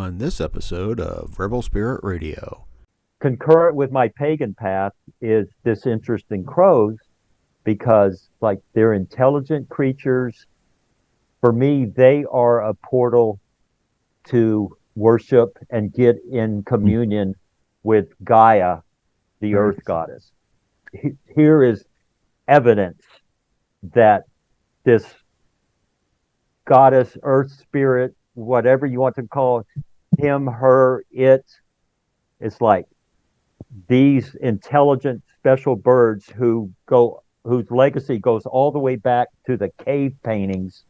on this episode of Rebel Spirit Radio. Concurrent with my pagan path is this interest in crows because, like, they're intelligent creatures. For me, they are a portal to worship and get in communion with Gaia, the earth goddess. Here is evidence that this goddess, earth spirit, whatever you want to call him, her, it, it's like these intelligent special birds whose legacy goes all the way back to the cave paintings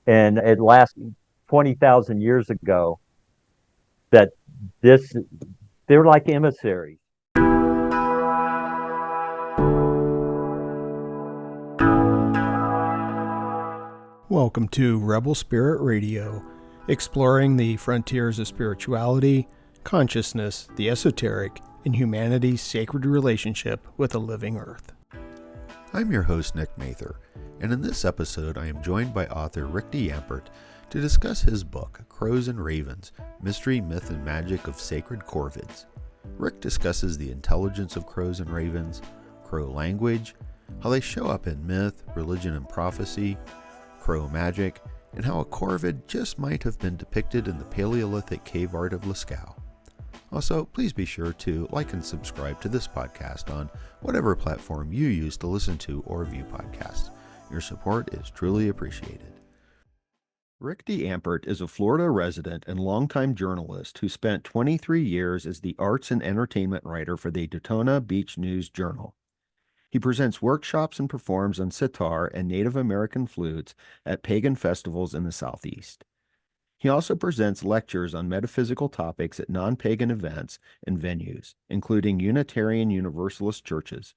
and it last 20,000 years ago, that they're like emissaries. Welcome to Rebel Spirit Radio, exploring the frontiers of spirituality, consciousness, the esoteric, and humanity's sacred relationship with the living earth. I'm your host, Nick Mather, and in this episode I am joined by author Rick de Yampert to discuss his book, Crows and Ravens, Mystery, Myth, and Magic of Sacred Corvids. Rick discusses the intelligence of crows and ravens, crow language, how they show up in myth, religion, and prophecy, crow magic, and how a corvid just might have been depicted in the Paleolithic cave art of Lascaux. Also, please be sure to like and subscribe to this podcast on whatever platform you use to listen to or view podcasts. Your support is truly appreciated. Rick de Yampert is a Florida resident and longtime journalist who spent 23 years as the arts and entertainment writer for the Daytona Beach News Journal. He presents workshops and performs on sitar and Native American flutes at pagan festivals in the Southeast. He also presents lectures on metaphysical topics at non-pagan events and venues, including Unitarian Universalist churches.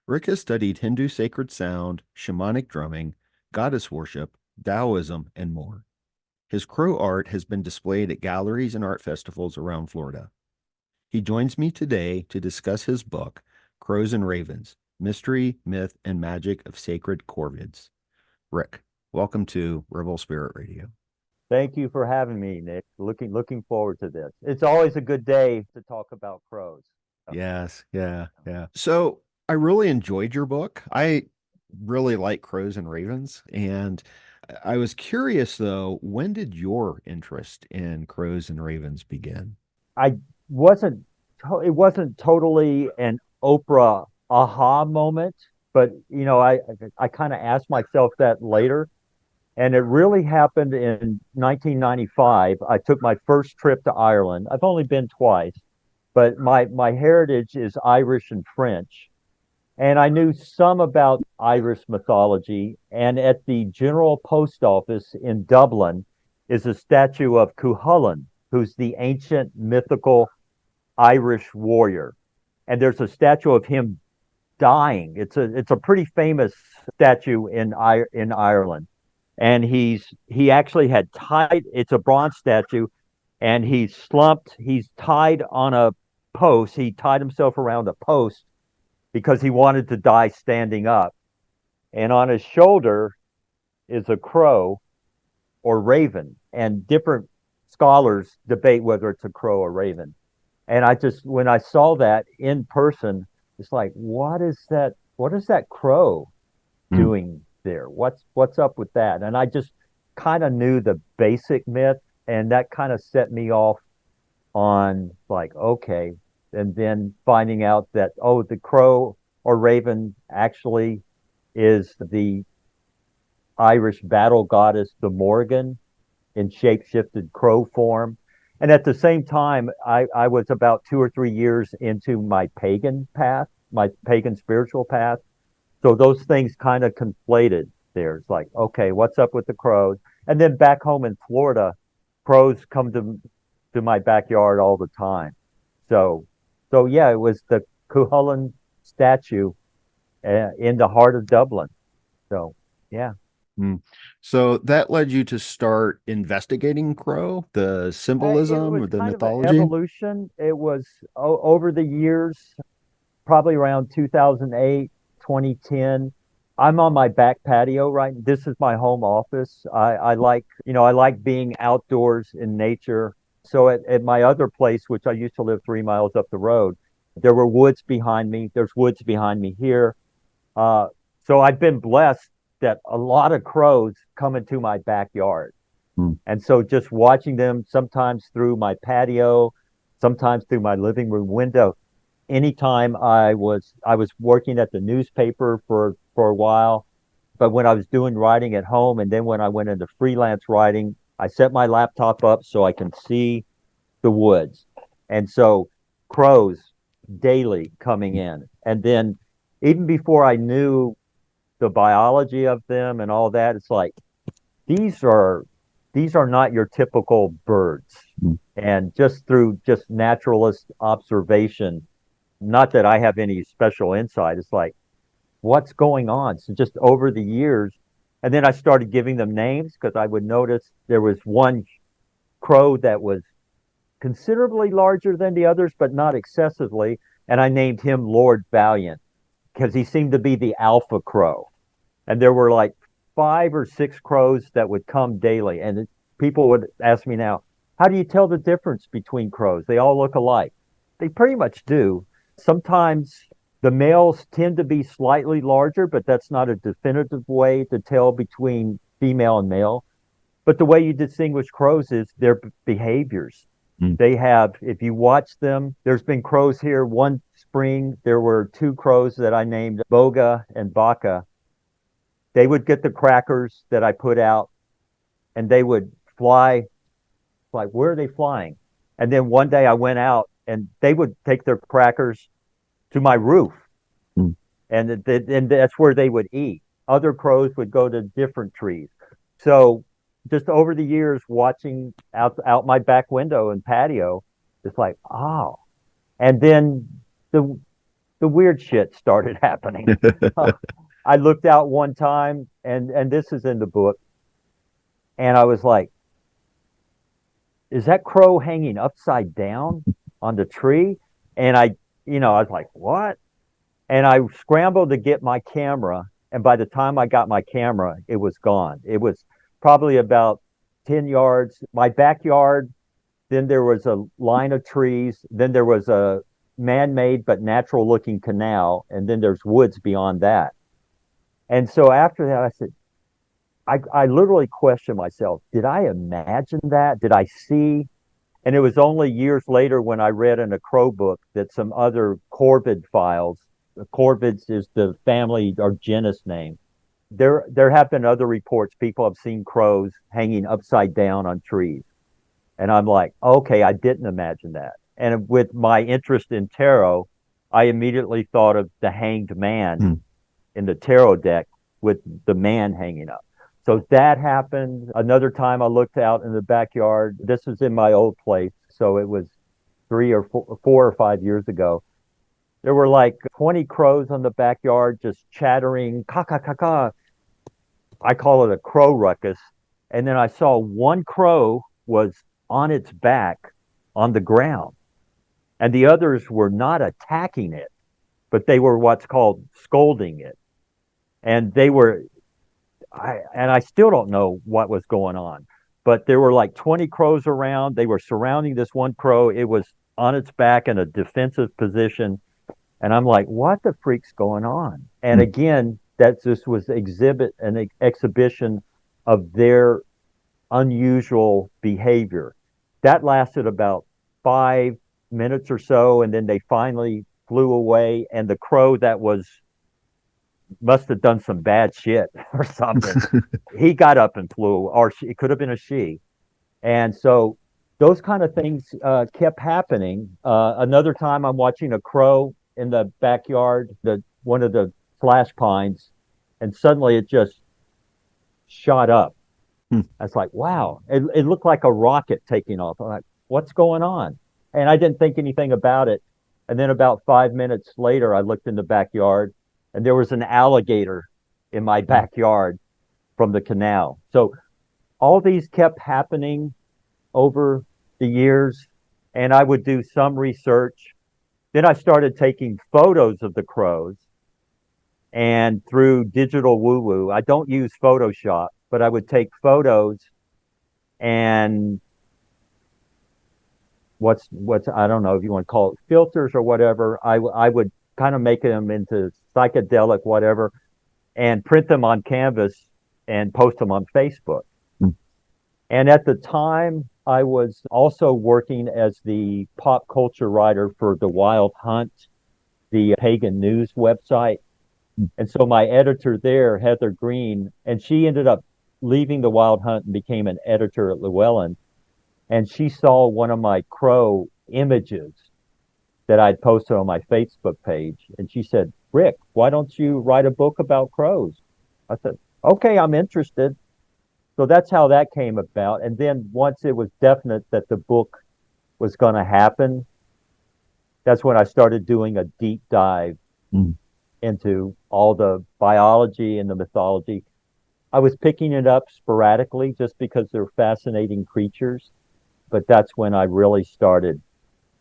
Rick has studied Hindu sacred sound, shamanic drumming, goddess worship, Taoism, and more. His crow art has been displayed at galleries and art festivals around Florida. He joins me today to discuss his book, Crows and Ravens, Mystery, Myth, and Magic of Sacred Corvids. Rick, welcome to Rebel Spirit Radio. Thank you for having me, Nick. Looking forward to this. It's always a good day to talk about crows. Yes, yeah. So I really enjoyed your book. I really like crows and ravens, and I was curious though, when did your interest in crows and ravens begin? It wasn't totally an Oprah aha moment, but I kind of asked myself that later. And it really happened in 1995. I took my first trip to Ireland. I've only been twice, but my heritage is Irish and French. And I knew some about Irish mythology. And at the General Post Office in Dublin is a statue of Cuchulainn, who's the ancient mythical Irish warrior. And there's a statue of him dying. It's a pretty famous statue in Ireland. And he actually had tied, it's a bronze statue, and he's tied on a post. He tied himself around a post because he wanted to die standing up. And on his shoulder is a crow or raven, and different scholars debate whether it's a crow or raven. And when I saw that in person, it's like, what is that crow doing there? What's up with that? And I just kind of knew the basic myth, and that kind of set me off on like, okay. And then finding out that, the crow or raven actually is the Irish battle goddess, the Morgan, in shape-shifted crow form. And at the same time, I was about 2 or 3 years into my pagan spiritual path. So those things kind of conflated there. It's like, okay, what's up with the crows? And then back home in Florida, crows come to my backyard all the time. So yeah, it was the Cuchulainn statue in the heart of Dublin. So yeah. So that led you to start investigating crow, the symbolism, the mythology? Evolution. It was over the years, probably around 2008, 2010. I'm on my back patio right. This is my home office. I like being outdoors in nature, So at my other place, which I used to live 3 miles up the road, there were woods behind me. There's woods behind me here. Uh, so I've been blessed that a lot of crows come into my backyard. Hmm. And so just watching them sometimes through my patio, sometimes through my living room window. Anytime I was working at the newspaper for a while, but when I was doing writing at home and then when I went into freelance writing, I set my laptop up so I can see the woods. And so crows daily coming in. And then even before I knew the biology of them and all that, it's like these are these are not your typical birds. Mm. And just through just naturalist observation, not that I have any special insight, it's like what's going on? So just over the years, and then I started giving them names because I would notice there was one crow that was considerably larger than the others, but not excessively. And I named him Lord Valiant because he seemed to be the alpha crow. And there were like 5 or 6 crows that would come daily. And people would ask me now, how do you tell the difference between crows? They all look alike. They pretty much do. Sometimes the males tend to be slightly larger, but that's not a definitive way to tell between female and male. But the way you distinguish crows is their behaviors. Mm. They have, if you watch them, there's been crows here. One spring, there were 2 crows that I named Boga and Baka. They would get the crackers that I put out and they would fly, like, where are they flying? And then one day I went out and they would take their crackers to my roof. Mm. And that's where they would eat. Other crows would go to different trees. So just over the years, watching out my back window and patio, it's like, oh. And then the weird shit started happening. I looked out one time, and this is in the book, and I was like, is that crow hanging upside down on the tree? And I was like, what? And I scrambled to get my camera, and by the time I got my camera, it was gone. It was probably about 10 yards. My backyard, then there was a line of trees, then there was a man-made but natural-looking canal, and then there's woods beyond that. And so after that, I said, I literally questioned myself, did I imagine that? Did I see? And it was only years later when I read in a crow book that some other corvid files, corvids is the family or genus name. There have been other reports. People have seen crows hanging upside down on trees. And I'm like, okay, I didn't imagine that. And with my interest in tarot, I immediately thought of the hanged man in the tarot deck with the man hanging up. So that happened. Another time I looked out in the backyard. This was in my old place. So it was 4 or 5 years ago. There were like 20 crows on the backyard just chattering, ka ka ka ka. I call it a crow ruckus. And then I saw one crow was on its back on the ground. And the others were not attacking it, but they were what's called scolding it. And I still don't know what was going on, but there were like 20 crows around. They were surrounding this one crow. It was on its back in a defensive position. And I'm like, what the freak's going on? And again, this was an exhibition of their unusual behavior. That lasted about 5 minutes or so, and then they finally flew away. And the crow that must have done some bad shit or something. He got up and flew, or it could have been a she. And so those kind of things kept happening. Another time I'm watching a crow in the backyard, one of the flash pines, and suddenly it just shot up. I was like, wow, it looked like a rocket taking off. I'm like, what's going on? And I didn't think anything about it. And then about 5 minutes later, I looked in the backyard, and there was an alligator in my backyard from the canal. So all these kept happening over the years, and I would do some research. Then I started taking photos of the crows, and through digital woo-woo, I don't use Photoshop, but I would take photos and what's I don't know if you want to call it filters or whatever. I would kind of make them into psychedelic whatever and print them on canvas and post them on Facebook. Mm. And at the time, I was also working as the pop culture writer for The Wild Hunt, the pagan news website. And so my editor there, Heather Green, and she ended up leaving The Wild Hunt and became an editor at Llewellyn. And she saw one of my crow images that I'd posted on my Facebook page. And she said, Rick, why don't you write a book about crows? I said, okay, I'm interested. So that's how that came about. And then once it was definite that the book was going to happen, that's when I started doing a deep dive into all the biology and the mythology. I was picking it up sporadically just because they're fascinating creatures. But that's when I really started,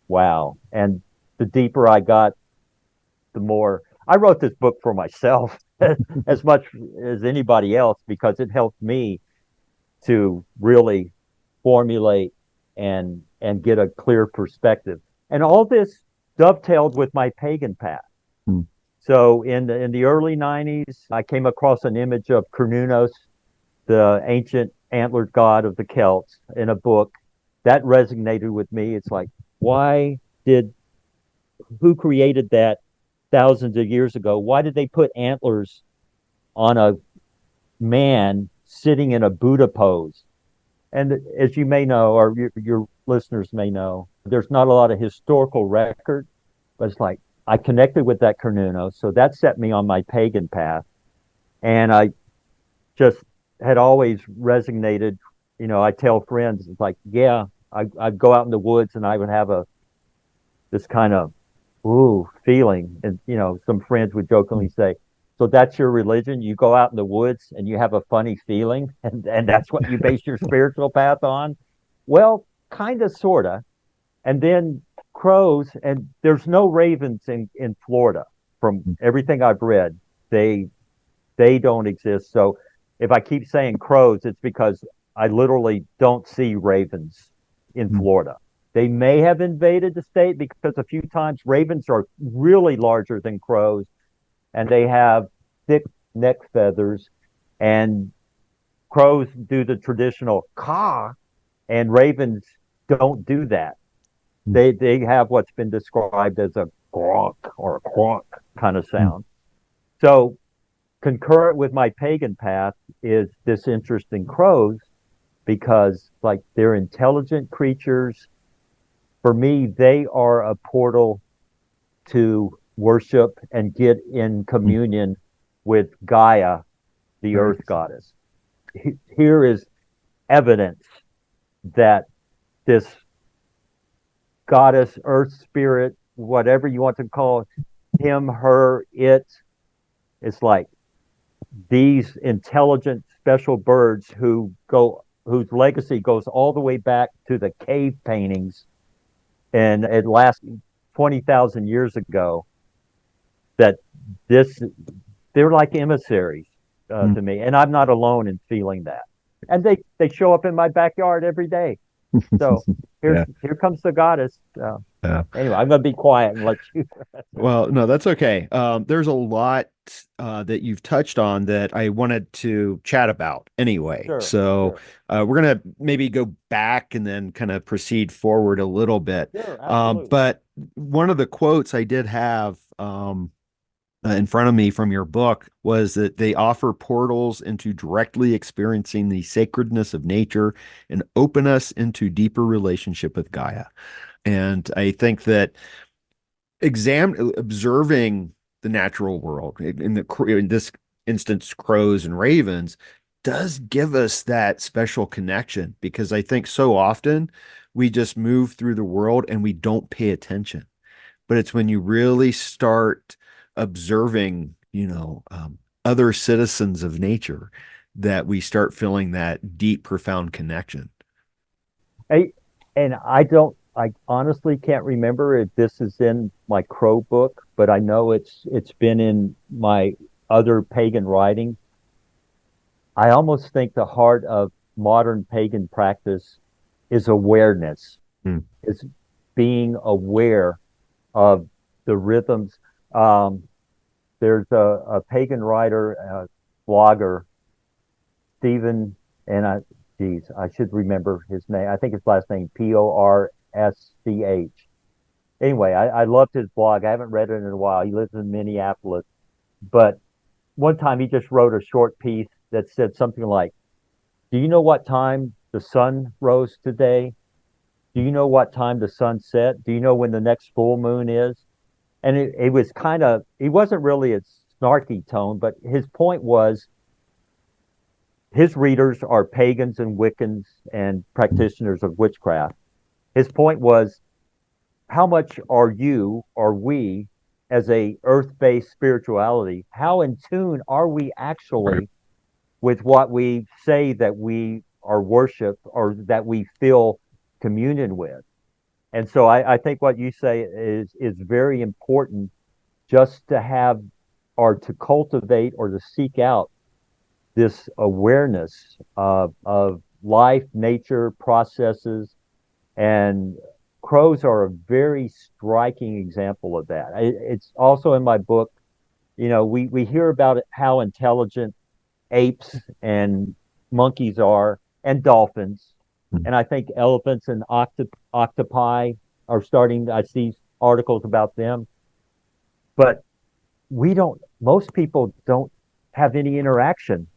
wow. And the deeper I got, the more I wrote this book for myself as much as anybody else because it helped me to really formulate and get a clear perspective. And all this dovetailed with my pagan path. So in the early 90s, I came across an image of Cernunnos, the ancient antlered god of the Celts, in a book. That resonated with me. It's like, who created that thousands of years ago? Why did they put antlers on a man sitting in a Buddha pose? And as you may know, or your listeners may know, there's not a lot of historical record, but it's like, I connected with that Cernunnos, so that set me on my pagan path. And I just had always resonated, I tell friends, it's like, yeah, I'd go out in the woods and I would have this kind of feeling. And, some friends would jokingly say, so that's your religion? You go out in the woods and you have a funny feeling and that's what you base your spiritual path on? Well, kind of, sort of. And then crows, and there's no ravens in Florida from everything I've read. They don't exist. So if I keep saying crows, it's because I literally don't see ravens in Florida. They may have invaded the state because a few times ravens are really larger than crows and they have thick neck feathers, and crows do the traditional caw and ravens don't do that. They have what's been described as a gronk or a quonk kind of sound. So concurrent with my pagan path is this interest in crows because like they're intelligent creatures. For me, they are a portal to worship and get in communion with Gaia, the earth goddess. Here is evidence that this goddess, earth spirit, whatever you want to call it, him, her, it, it's like these intelligent, special birds whose legacy goes all the way back to the cave paintings, and it lasts 20,000 years ago. That they're like emissaries to me, and I'm not alone in feeling that. And they show up in my backyard every day. So here comes the goddess. Anyway, I'm going to be quiet and let you. Well, no, that's okay. There's a lot that you've touched on that I wanted to chat about anyway. Sure. We're going to maybe go back and then kind of proceed forward a little bit. Sure, absolutely. But one of the quotes I did have in front of me from your book was that they offer portals into directly experiencing the sacredness of nature and open us into deeper relationship with Gaia. And I think that observing the natural world in this instance, crows and ravens, does give us that special connection, because I think so often we just move through the world and we don't pay attention. But it's when you really start observing, other citizens of nature that we start feeling that deep, profound connection. I honestly can't remember if this is in my crow book, but I know it's been in my other pagan writing. I almost think the heart of modern pagan practice is awareness. It's being aware of the rhythms. Um, there's a pagan writer, blogger, Stephen, and I should remember his name. I think his last name Porsch. Anyway, I loved his blog. I haven't read it in a while. He lives in Minneapolis, but one time he just wrote a short piece that said something like, "Do you know what time the sun rose today? Do you know what time the sun set? Do you know when the next full moon is?" And it was kind of, he wasn't really a snarky tone, but his point was his readers are pagans and Wiccans and practitioners of witchcraft. His point was, how much are we, as a earth-based spirituality, how in tune are we Right. actually with what we say that we are worship or that we feel communion with? And so I think what you say is very important, just to have or to cultivate or to seek out this awareness of life, nature, processes, and crows are a very striking example of that. It's also in my book. We hear about how intelligent apes and monkeys are, and dolphins. Mm. And I think elephants and octopi are starting, I see articles about them. But most people don't have any interaction.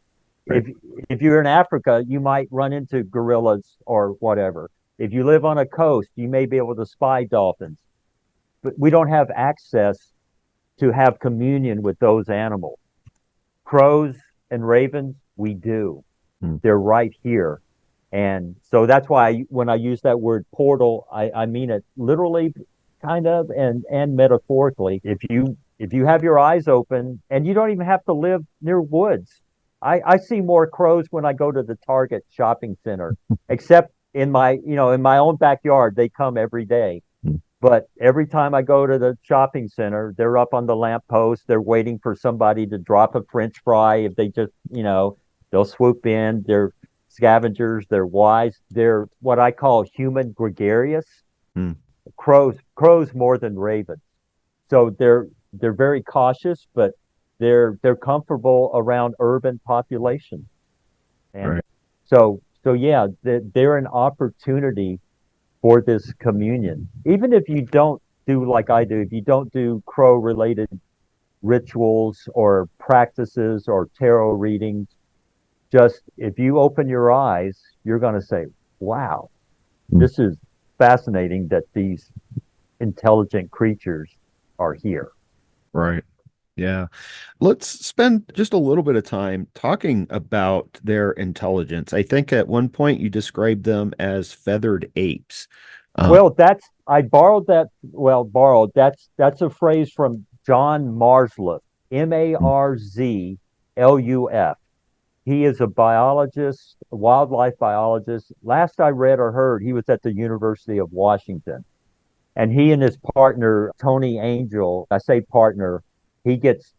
Right. If you're in Africa, you might run into gorillas or whatever. If you live on a coast, you may be able to spy dolphins. But we don't have access to have communion with those animals. Crows and ravens, we do. Mm. They're right here. And so that's why when I use that word portal, I mean it literally, kind of, and metaphorically. If you have your eyes open, and you don't even have to live near woods. I see more crows when I go to the Target shopping center, except in my own backyard, they come every day. Mm. But every time I go to the shopping center, they're up on the lamppost. They're waiting for somebody to drop a French fry. If they just, they'll swoop in. They're scavengers. They're wise. They're what I call human gregarious. Mm. Crows more than ravens. So they're very cautious, but they're comfortable around urban population. And Right. so yeah, they're an opportunity for this communion. Even if you don't do like I do, if you don't do crow related rituals or practices or tarot readings, just if you open your eyes, you're going to say, wow, Mm. this is fascinating that these intelligent creatures are here. Right. Yeah. Let's spend just a little bit of time talking about their intelligence. I think at one point you described them as feathered apes. Um, Well, I borrowed that. Well, borrowed. That's a phrase from John Marzluff, Marzluff. He is a biologist, a wildlife biologist. Last I read or heard, he was at the University of Washington. And he and his partner, Tony Angel, I say partner, he gets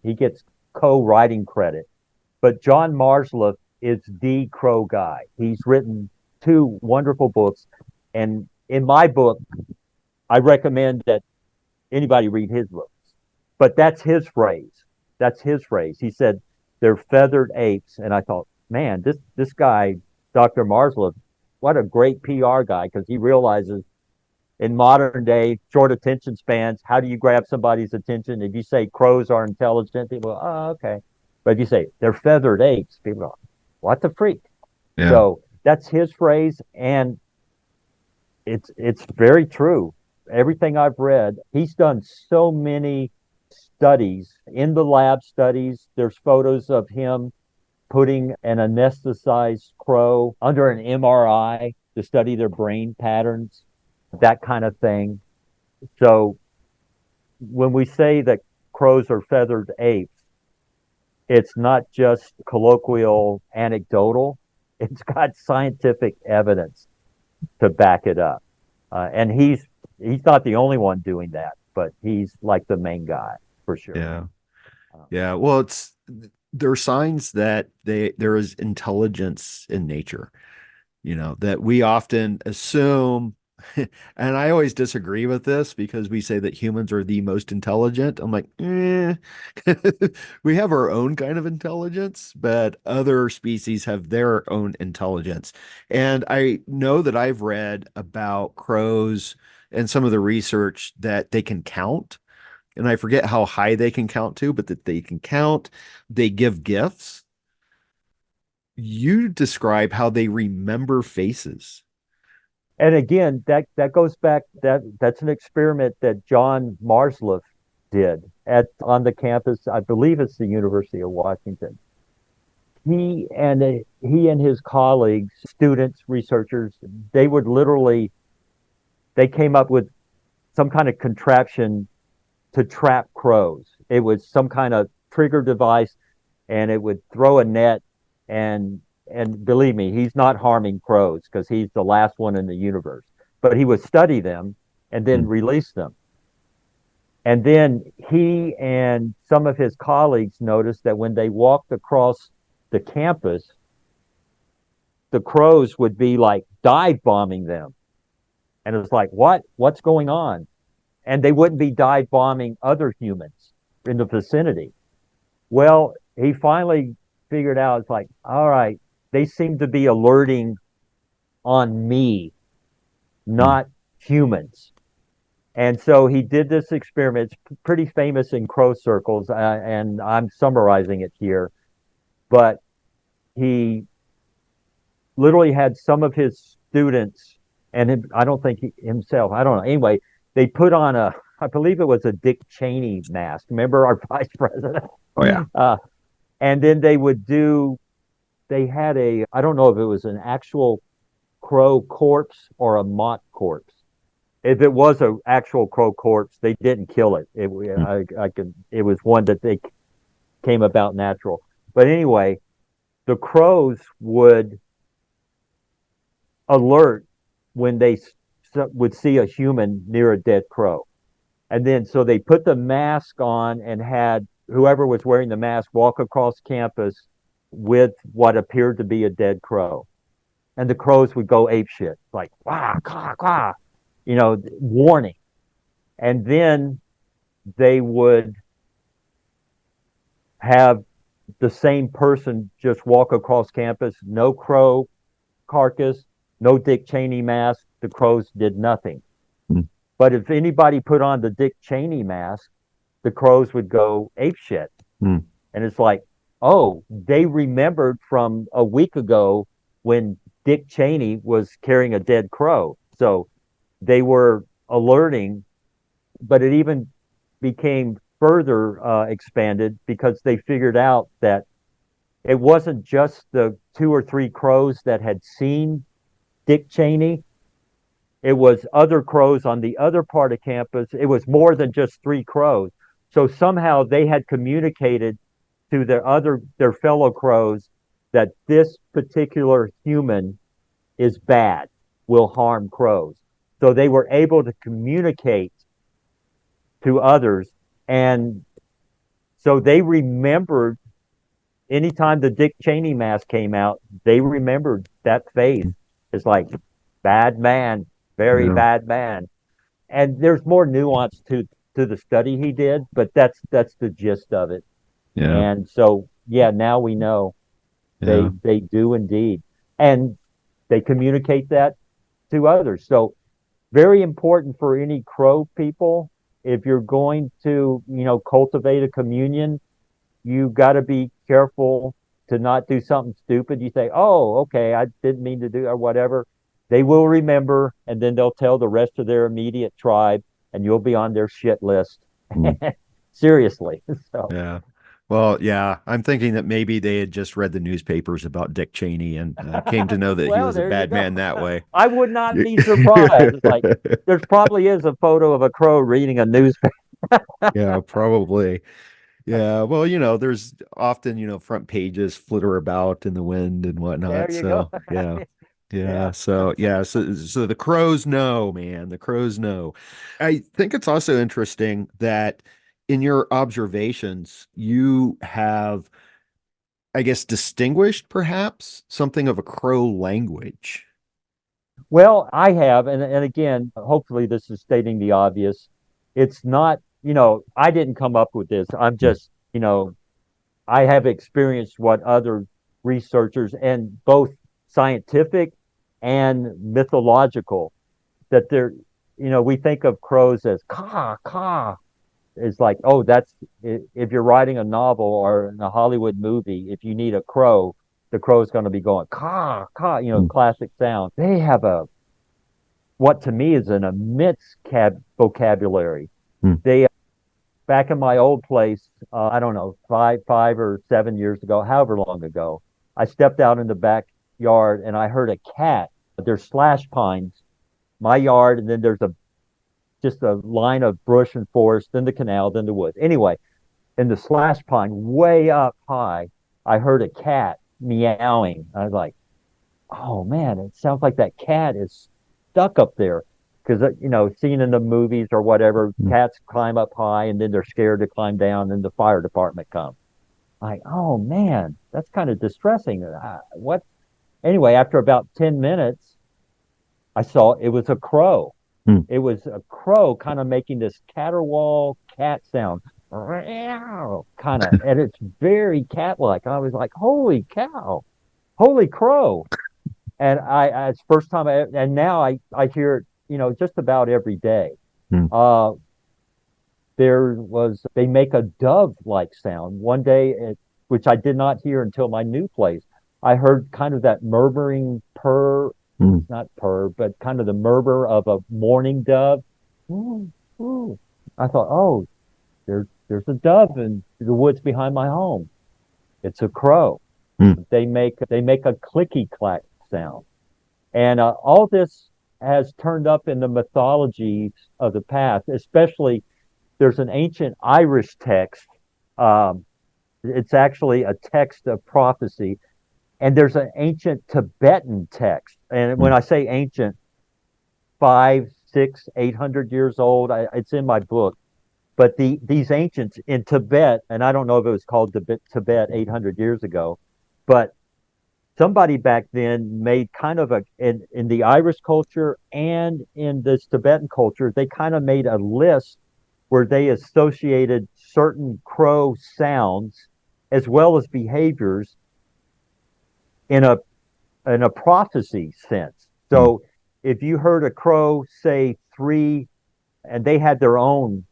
he gets co-writing credit. But John Marzluff is the crow guy. He's written two wonderful books. And in my book, I recommend that anybody read his books. But that's his phrase. That's his phrase. He said they're feathered apes. And I thought, man, this guy, Dr. Marzluff, what a great PR guy, because he realizes in modern day short attention spans, how do you grab somebody's attention? If you say crows are intelligent, people go, oh, okay. But if you say they're feathered apes, people go, what the freak? yeah. So that's his phrase, and it's very true. Everything I've read, he's done so many studies in the lab studies. There's photos of him putting an anesthetized crow under an MRI to study their brain patterns, that kind of thing. So when we say that crows are feathered apes, it's not just colloquial anecdotal. It's got scientific evidence to back it up. And he's not the only one doing that, but he's like the main guy for sure. Yeah. Um, Yeah. Well, there are signs that there is intelligence in nature. that we often assume, and I always disagree with this because we say that humans are the most intelligent. I'm like, we have our own kind of intelligence, but other species have their own intelligence. And I know that I've read about crows and some of the research that they can count. And I forget how high they can count to, but that they can count. They give gifts. You describe how they remember faces. And again, that goes back, that's an experiment that John Marsliff did at on the campus. I believe it's the University of Washington. He and his colleagues, students, researchers, they would literally they came up with some kind of contraption to trap crows. It was some kind of trigger device, and it would throw a net, and believe me, he's not harming crows because he's the last one in the universe. But he would study them and then release them. And then he and some of his colleagues noticed that when they walked across the campus, the crows would be like dive bombing them. And it was like, what's going on? And they wouldn't be dive bombing other humans in the vicinity. Well, he finally figured out, it's like, all right, they seem to be alerting on me, not humans. And so he did this experiment. It's pretty famous in crow circles, and I'm summarizing it here. But he literally had some of his students, and I don't think himself, I don't know. Anyway, they put on I believe it was a Dick Cheney mask. Remember our vice president? Oh yeah. And then they had I don't know if it was an actual crow corpse or a mock corpse. If it was an actual crow corpse, they didn't kill it. It was one that they came about natural. But anyway, the crows would alert when they would see a human near a dead crow. And then so they put the mask on and had whoever was wearing the mask walk across campus with what appeared to be a dead crow. And the crows would go apeshit, like, wah, quah, quah, warning. And then they would have the same person just walk across campus, no crow carcass, no Dick Cheney mask. The crows did nothing. But if anybody put on the Dick Cheney mask, the crows would go apeshit. And it's like, oh, they remembered from a week ago when Dick Cheney was carrying a dead crow. So they were alerting, but it even became further expanded because they figured out that it wasn't just the 2 or 3 crows that had seen Dick Cheney. It was other crows on the other part of campus. It was more than just 3 crows. So somehow they had communicated to their fellow crows that this particular human is bad, will harm crows. So they were able to communicate to others. And so they remembered anytime the Dick Cheney mask came out, they remembered that face. It's like, bad man, very bad man. And there's more nuance to the study he did, but that's the gist of it. Yeah. And so, now we know they do indeed. And they communicate that to others. So very important for any crow people. If you're going to, cultivate a communion, you got to be careful to not do something stupid. You say, oh, okay, I didn't mean to do or whatever. They will remember, and then they'll tell the rest of their immediate tribe, and you'll be on their shit list. Seriously. So. Yeah. Well, yeah, I'm thinking that maybe they had just read the newspapers about Dick Cheney and came to know that he was a bad man that way. I would not be surprised. Like, there probably is a photo of a crow reading a newspaper. Yeah, probably. Yeah, well, there's often, front pages flitter about in the wind and whatnot. There you So, go. yeah. Yeah. Yeah. So the crows know, man. The crows know. I think it's also interesting that in your observations, you have, I guess, distinguished perhaps something of a crow language. Well, I have, and again, hopefully this is stating the obvious. It's not, I didn't come up with this. I'm just, I have experienced what other researchers and both scientific and mythological that they're, we think of crows as caw, caw. It's like, oh, if you're writing a novel or in a Hollywood movie, if you need a crow, the crow's going to be going caw, caw, Mm, classic sound. They have what to me is an immense vocabulary. mm, They back in my old place, I don't know, 5 or 7 years ago, however long ago, I stepped out in the backyard and I heard a cat. There's slash pines, my yard, and then there's just a line of brush and forest, then the canal, then the woods. Anyway, in the slash pine, way up high, I heard a cat meowing. I was like, oh man, it sounds like that cat is stuck up there. Because, seen in the movies or whatever, mm. cats climb up high and then they're scared to climb down and the fire department comes. Like, oh man, that's kind of distressing. What? Anyway, after about 10 minutes, I saw it was a crow. Mm. It was a crow kind of making this caterwaul cat sound. Kind of, and it's very cat-like. I was like, holy cow, holy crow. And it's first time and now I hear it, just about every day. Mm. They make a dove-like sound one day, which I did not hear until my new place. I heard kind of that murmuring purr, Mm. not purr, but kind of the murmur of a mourning dove. Ooh, ooh. I thought, oh, there's a dove in the woods behind my home. It's a crow. Mm. They make a clicky clack sound. And all this has turned up in the mythologies of the past, especially there's an ancient Irish text. Um, it's actually a text of prophecy. And there's an ancient Tibetan text. And when Mm. I say ancient, 5, 6, 800 years old, it's in my book. But these ancients in Tibet, and I don't know if it was called Tibet 800 years ago, but somebody back then made kind of in the Irish culture and in this Tibetan culture, they kind of made a list where they associated certain crow sounds as well as behaviors in a prophecy sense. Mm. So if you heard a crow say three, and they had their own,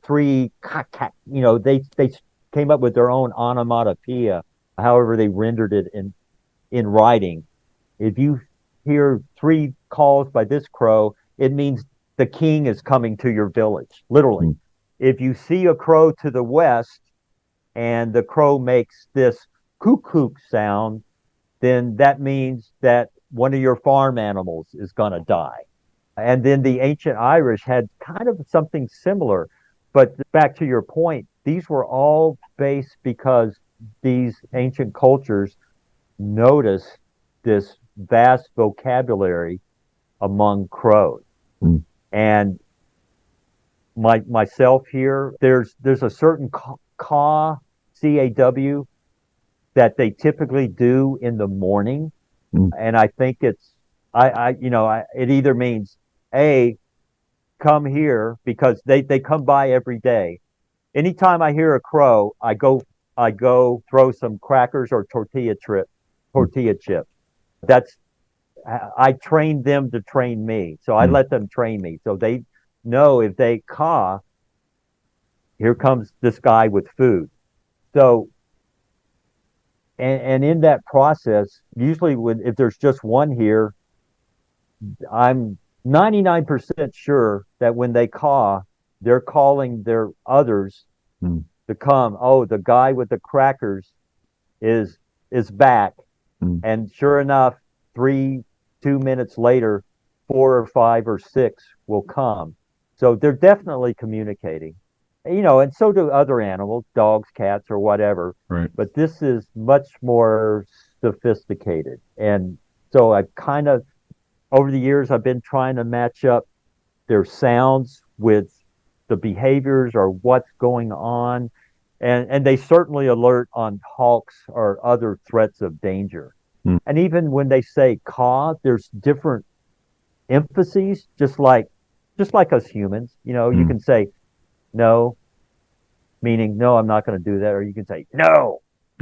three, they came up with their own onomatopoeia, however they rendered it in writing. If you hear three calls by this crow, it means the king is coming to your village, literally. Mm. If you see a crow to the west and the crow makes this cuckoo sound, then that means that one of your farm animals is going to die. And then the ancient Irish had kind of something similar. But back to your point, these were all based because these ancient cultures noticed this vast vocabulary among crows. Mm. And myself here, there's a certain caw, CAW, that they typically do in the morning. Mm. And I think it either means, A, come here because they come by every day. Anytime I hear a crow, I go throw some crackers or tortilla chips. That's I trained them to train me. So I Mm. let them train me. So they know if they caw, here comes this guy with food. So and in that process, usually if there's just one here, I'm 99% sure that when they caw, they're calling their others Mm. to come. Oh, the guy with the crackers is is back. Mm. And sure enough, 2 minutes later, four or five or six will come. So they're definitely communicating. And so do other animals, dogs, cats, or whatever. Right. But this is much more sophisticated. And so over the years, I've been trying to match up their sounds with the behaviors or what's going on. And they certainly alert on hawks or other threats of danger. Mm. And even when they say ka, there's different emphases, just like us humans. You Mm. can say no, meaning no, I'm not going to do that, or you can say no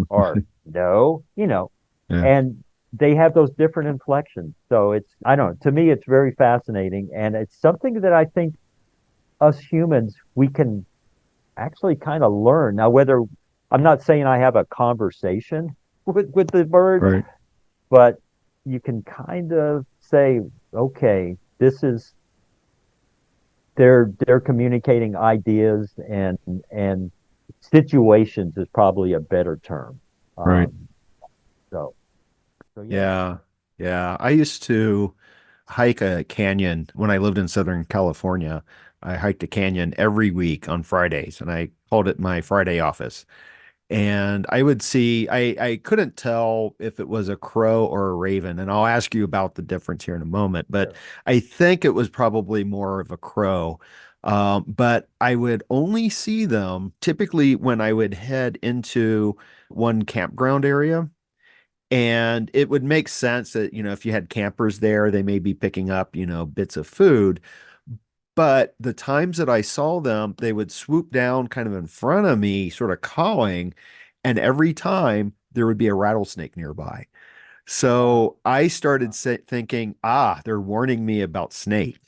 or no, Yeah. and they have those different inflections. So I don't know, to me it's very fascinating, and it's something that I think us humans we can actually kind of learn. Now, whether I'm not saying I have a conversation with the birds, Right. but you can kind of say, okay, this is they're communicating ideas and situations is probably a better term. Right. Um, so so yeah. Yeah. Yeah. I used to hike a canyon when I lived in Southern California. I hiked a canyon every week on Fridays, and I called it my Friday office. And I would see, I couldn't tell if it was a crow or a raven, and I'll ask you about the difference here in a moment, but Sure. I think it was probably more of a crow. But I would only see them typically when I would head into one campground area. And it would make sense that, if you had campers there, they may be picking up, bits of food. But the times that I saw them, they would swoop down kind of in front of me, sort of cawing. And every time there would be a rattlesnake nearby. Wow. So I started thinking, they're warning me about snakes.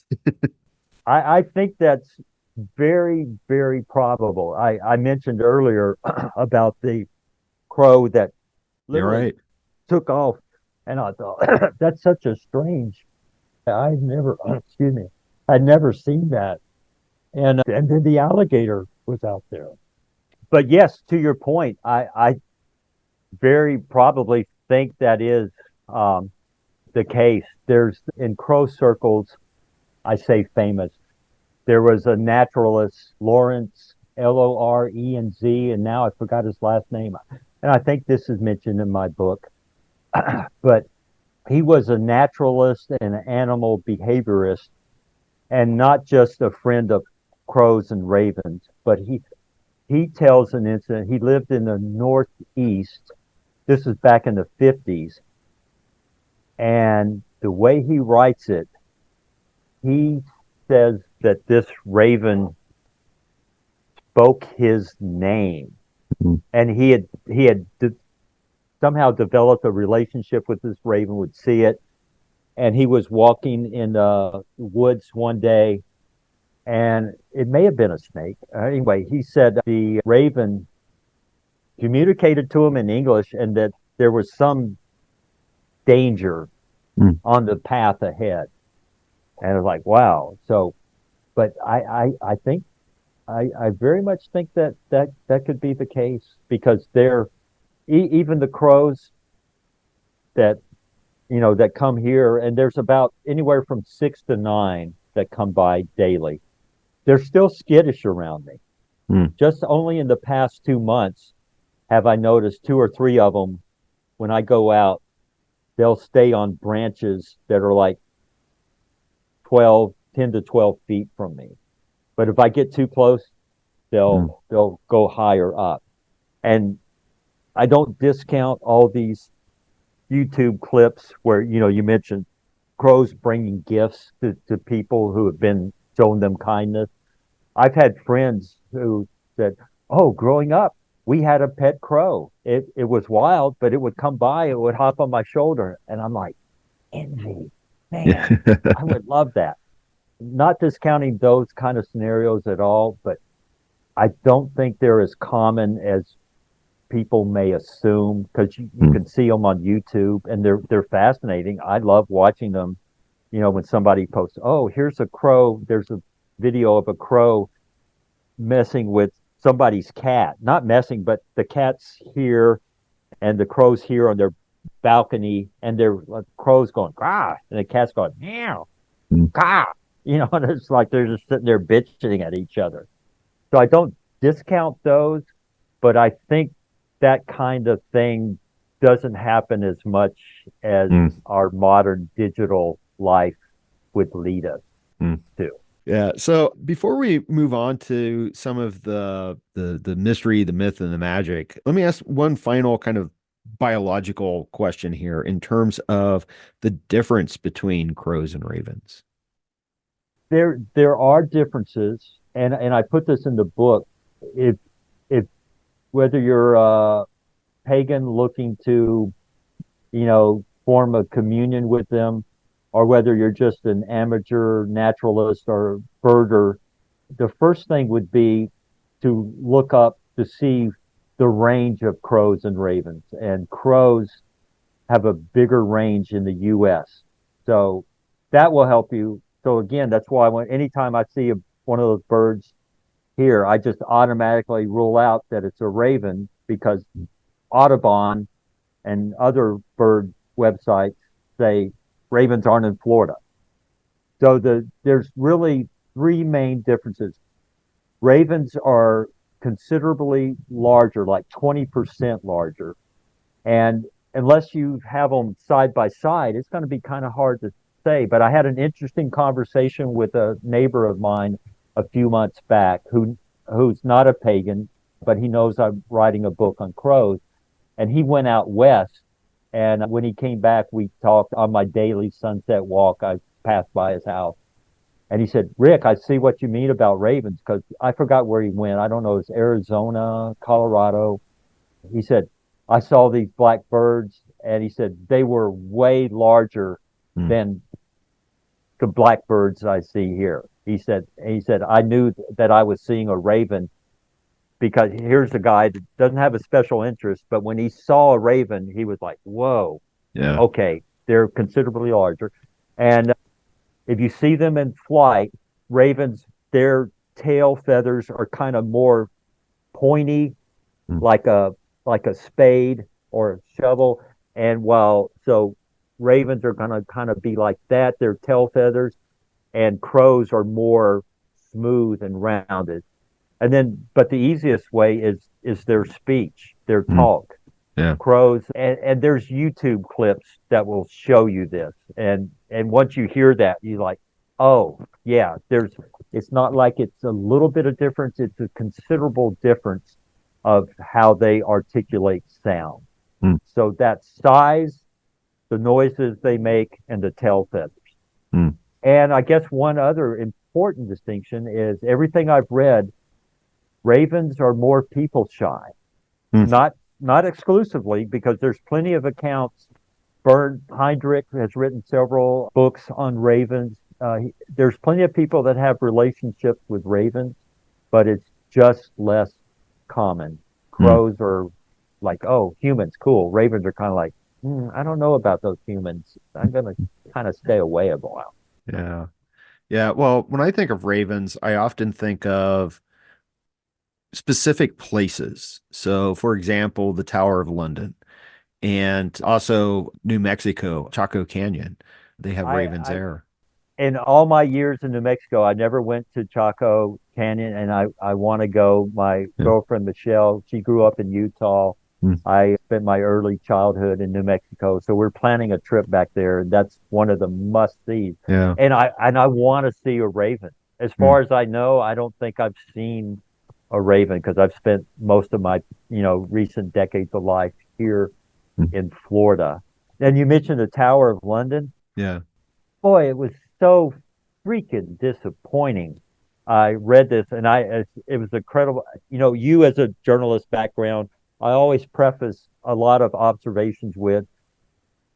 I think that's very, very probable. I mentioned earlier about the crow that You're literally right. took off, and I thought that's such a strange. I've never, excuse me, I'd never seen that. And then the alligator was out there. But yes, to your point, I very probably think that is um, the case. There's in crow circles, I say famous. There was a naturalist, Lawrence, Lorenz, and now I forgot his last name. And I think this is mentioned in my book. But he was a naturalist and an animal behaviorist, and not just a friend of crows and ravens, but he tells an incident. He lived in the Northeast. This is back in the 50s. And the way he writes it, he says that this raven spoke his name. Mhm. And he had somehow developed a relationship with this raven, would see it. And he was walking in the woods one day, and it may have been a snake. Anyway, he said the raven communicated to him in English and that there was some danger Mm. on the path ahead. And I was like, wow. So, but I think I very much think that could be the case because even the crows that that come here, and there's about anywhere from 6 to 9 that come by daily. They're still skittish around me. Mm. Just only in the past 2 months have I noticed two or three of them when I go out. They'll stay on branches that are like 10 to 12 feet from me. But if I get too close, Mm. they'll go higher up. And I don't discount all these YouTube clips where you mentioned crows bringing gifts to people who have been showing them kindness. I've had friends who said, "Oh, growing up, we had a pet crow. It was wild, but it would come by, it would hop on my shoulder," and I'm like, envy, man, I would love that. Not discounting those kind of scenarios at all, but I don't think they're as common as people may assume because you Mm. can see them on YouTube and they're fascinating. I love watching them. When somebody posts, "Oh, here's a crow," there's a video of a crow messing with somebody's cat. Not messing, but the cat's here and the crow's here on their balcony, and their crow's going ah, and the cat's going meow, Mm. ah, and it's like they're just sitting there bitching at each other. So I don't discount those, but I think that kind of thing doesn't happen as much as Mm. our modern digital life would lead us Mm. to. Yeah. So before we move on to some of the mystery, the myth, and the magic, let me ask one final kind of biological question here in terms of the difference between crows and ravens. There are differences, and I put this in the book. If whether you're a pagan looking to, form a communion with them, or whether you're just an amateur naturalist or birder, the first thing would be to look up to see the range of crows and ravens. And crows have a bigger range in the U.S. So that will help you. So again, that's why anytime I see one of those birds here, I just automatically rule out that it's a raven because Audubon and other bird websites say ravens aren't in Florida. So there's really three main differences. Ravens are considerably larger, like 20% larger. And unless you have them side by side, it's going to be kind of hard to say. But I had an interesting conversation with a neighbor of mine a few months back who's not a pagan, but he knows I'm writing a book on crows. And he went out west. And when he came back, we talked on my daily sunset walk. I passed by his house. And he said, Rick, I see what you mean about ravens, because I forgot where he went. I don't know, it's Arizona, Colorado. He said, I saw these black birds, and he said they were way larger than the blackbirds I see here. He said, I knew that I was seeing a raven because here's a guy that doesn't have a special interest, but when he saw a raven, he was like, whoa, Yeah. okay, they're considerably larger. And if you see them in flight, ravens, their tail feathers are kind of more pointy, like a spade or a shovel. And so ravens are gonna kind of be like that, their tail feathers, and crows are more smooth and rounded. And then, but the easiest way is their speech, their talk. Yeah. Crows, and there's YouTube clips that will show you this. And once you hear that, you're like, oh yeah, it's not like it's a little bit of difference, it's a considerable difference of how they articulate sound. So that size, the noises they make, and the tail feathers. And I guess one other important distinction is everything I've read, ravens are more people shy. Not exclusively, because there's plenty of accounts. Bernd Heinrich has written several books on ravens. There's plenty of people that have relationships with ravens, but it's just less common. Crows are like, oh, humans, cool. Ravens are kind of like, I don't know about those humans. I'm going to kind of stay away a while. Yeah. Yeah. Well, when I think of ravens, I often think of specific places. So, for example, the Tower of London and also New Mexico, Chaco Canyon. They have ravens there. In all my years in New Mexico, I never went to Chaco Canyon, and I want to go. My girlfriend, Michelle, she grew up in Utah. I spent my early childhood in New Mexico, so we're planning a trip back there, and that's one of the must-sees. Yeah. And I want to see a raven. As far as I know, I don't think I've seen a raven because I've spent most of my, recent decades of life here in Florida. And you mentioned the Tower of London. Yeah. Boy, it was so freaking disappointing. I read this and it was incredible. You as a journalist background, I always preface a lot of observations with,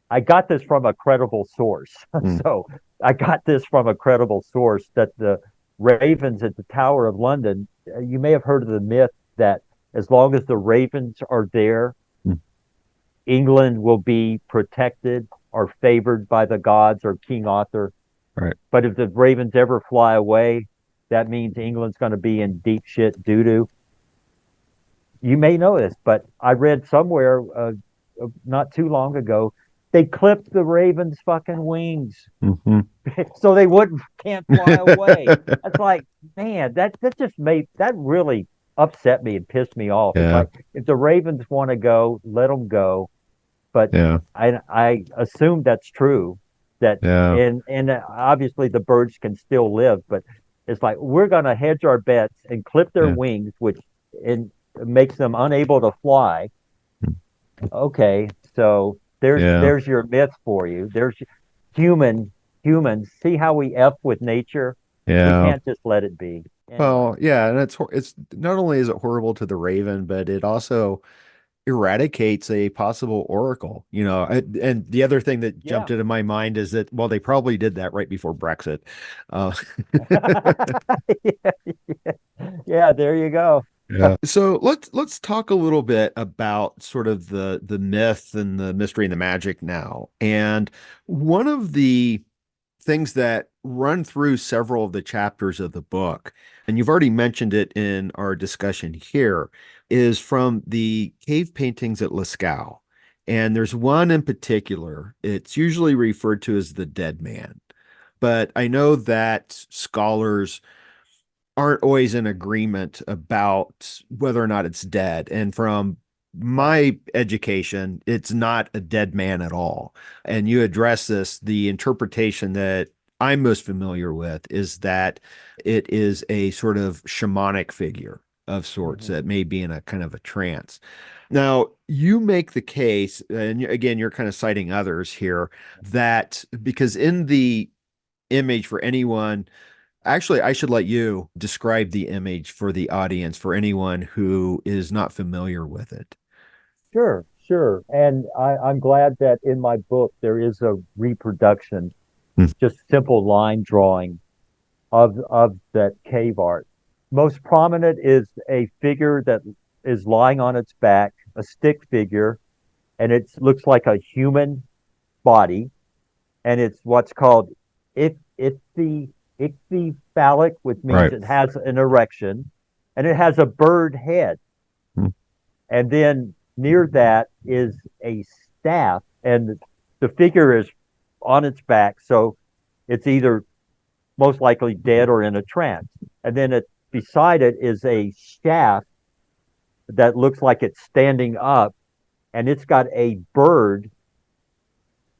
I got this from a credible source. So I got this from a credible source that the ravens at the Tower of London, you may have heard of the myth that as long as the ravens are there, England will be protected or favored by the gods or King Arthur. Right. But if the ravens ever fly away, that means England's going to be in deep shit doo-doo. You may know this, but I read somewhere not too long ago, they clipped the ravens' fucking wings so they can't fly away. That's like, man, that really upset me and pissed me off. Yeah. It's like, if the ravens want to go, let them go. But I assume that's true. And obviously the birds can still live, but it's like, we're going to hedge our bets and clip their wings, which makes them unable to fly. Okay, so there's Yeah. there's your myth for you. There's human humans. See how we F with nature? We Yeah. can't just let it be. Anyway, Well, yeah, and it's not only is it horrible to the raven, but it also eradicates a possible oracle. And the other thing that yeah. jumped into my mind is that, well, they probably did that right before Brexit. Uh, Yeah, yeah, yeah, there you go. Yeah. So let's talk a little bit about sort of the myth and the mystery and the magic now. And one of the things that run through several of the chapters of the book, and you've already mentioned it in our discussion here, is from the cave paintings at Lascaux. And there's one in particular, it's usually referred to as the dead man. But I know that scholars aren't always in agreement about whether or not it's dead. And from Yeah. my education, it's not a dead man at all. And you address this, the interpretation that I'm most familiar with is that it is a sort of shamanic figure of sorts Mhm. that may be in a kind of a trance. Now, you make the case, and again, you're kind of citing others here, that because in the image for anyone. Actually, I should let you describe the image for the audience for anyone who is not familiar with it. Sure, sure. And I'm glad that in my book there is a reproduction, Hmm. just simple line drawing of that cave art. Most prominent is a figure that is lying on its back, a stick figure, and it looks like a human body, and it's what's called ichthyphallic, which means Right. it has an erection, and it has a bird head. Hmm. And then near that is a staff, and the figure is on its back, so it's either most likely dead or in a trance. And then beside it is a shaft that looks like it's standing up, and it's got a bird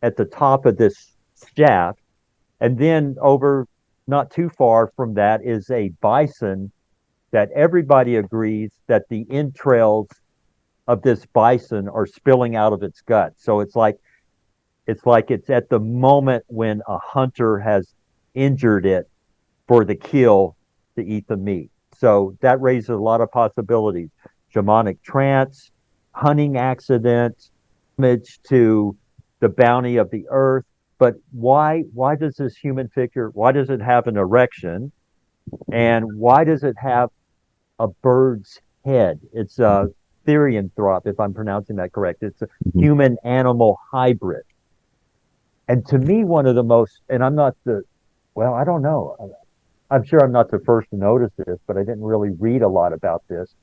at the top of this shaft. And then over not too far from that is a bison that everybody agrees that the entrails of this bison are spilling out of its gut. So it's at the moment when a hunter has injured it for the kill to eat the meat. So that raises a lot of possibilities. Shamanic trance, hunting accident, damage to the bounty of the earth. But why does this human figure, why does it have an erection? And why does it have a bird's head? It's a therianthrope, if I'm pronouncing that correct. It's a Mhm. human animal hybrid. And to me, one of the most, and I'm not the, well, I don't know. I'm sure I'm not the first to notice this, but I didn't really read a lot about this.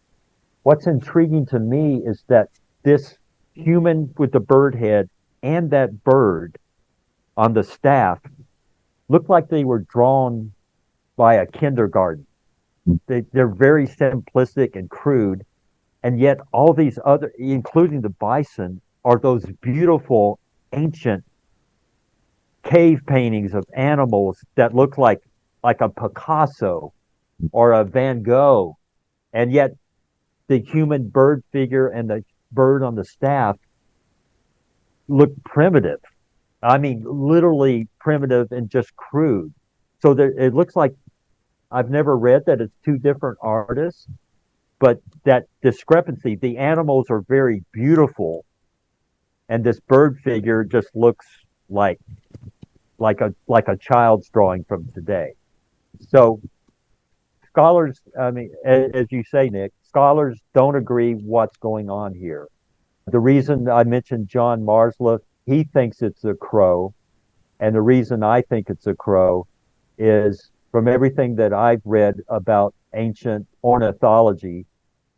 What's intriguing to me is that this human with the bird head and that bird on the staff look like they were drawn by a kindergarten. They're very simplistic and crude, and yet all these other, including the bison, are those beautiful ancient cave paintings of animals that look like a Picasso or a Van Gogh, and yet the human bird figure and the bird on the staff look primitive. I mean, literally primitive and just crude. So it looks like I've never read that it's two different artists, but that discrepancy, the animals are very beautiful, and this bird figure just looks like like a child's drawing from today. So scholars, I mean, as you say, Nick, scholars don't agree what's going on here. The reason I mentioned John Marsliff, he thinks it's a crow. And the reason I think it's a crow is from everything that I've read about ancient ornithology,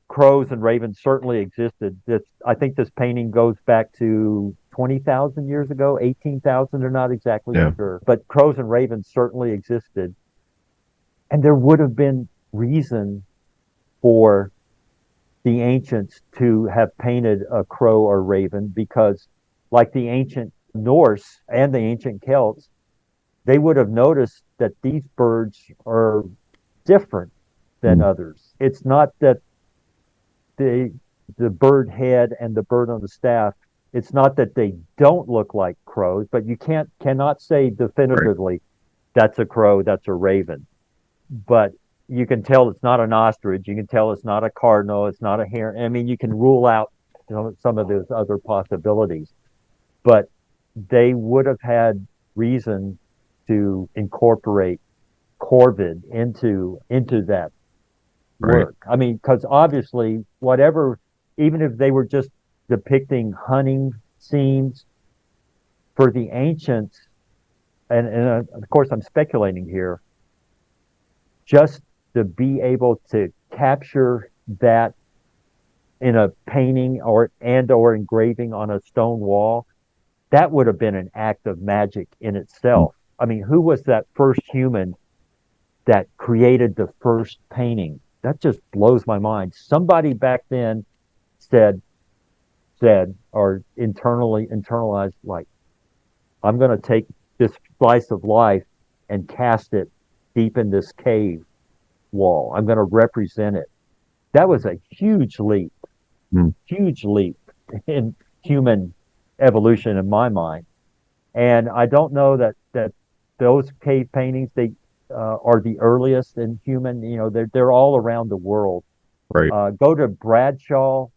crows and ravens certainly existed. I think this painting goes back to 20,000 years ago, 18,000, they're not exactly Yeah. sure. But crows and ravens certainly existed. And there would have been reason for the ancients to have painted a crow or raven because, like the ancient Norse and the ancient Celts, they would have noticed that these birds are different than Mm. others. It's not that they the bird head and the bird on the staff, it's not that they don't look like crows, but you cannot say Right. definitively that's a crow, that's a raven. But you can tell it's not an ostrich. You can tell it's not a cardinal. It's not a heron. I mean, you can rule out, some of those other possibilities. But they would have had reason to incorporate corvid into that Right. work. I mean, because obviously, whatever, even if they were just depicting hunting scenes for the ancients, and of course, I'm speculating here, just to be able to capture that in a painting or engraving on a stone wall, that would have been an act of magic in Mm. itself. I mean, who was that first human that created the first painting? That just blows my mind. Somebody back then said or internalized, like, I'm going to take this slice of life and cast it deep in this cave wall. I'm going to represent it. That was a Mm. huge leap in human evolution in my mind. And I don't know that those cave paintings are the earliest in human. They're all around the world. Right. Go to Bradshaw.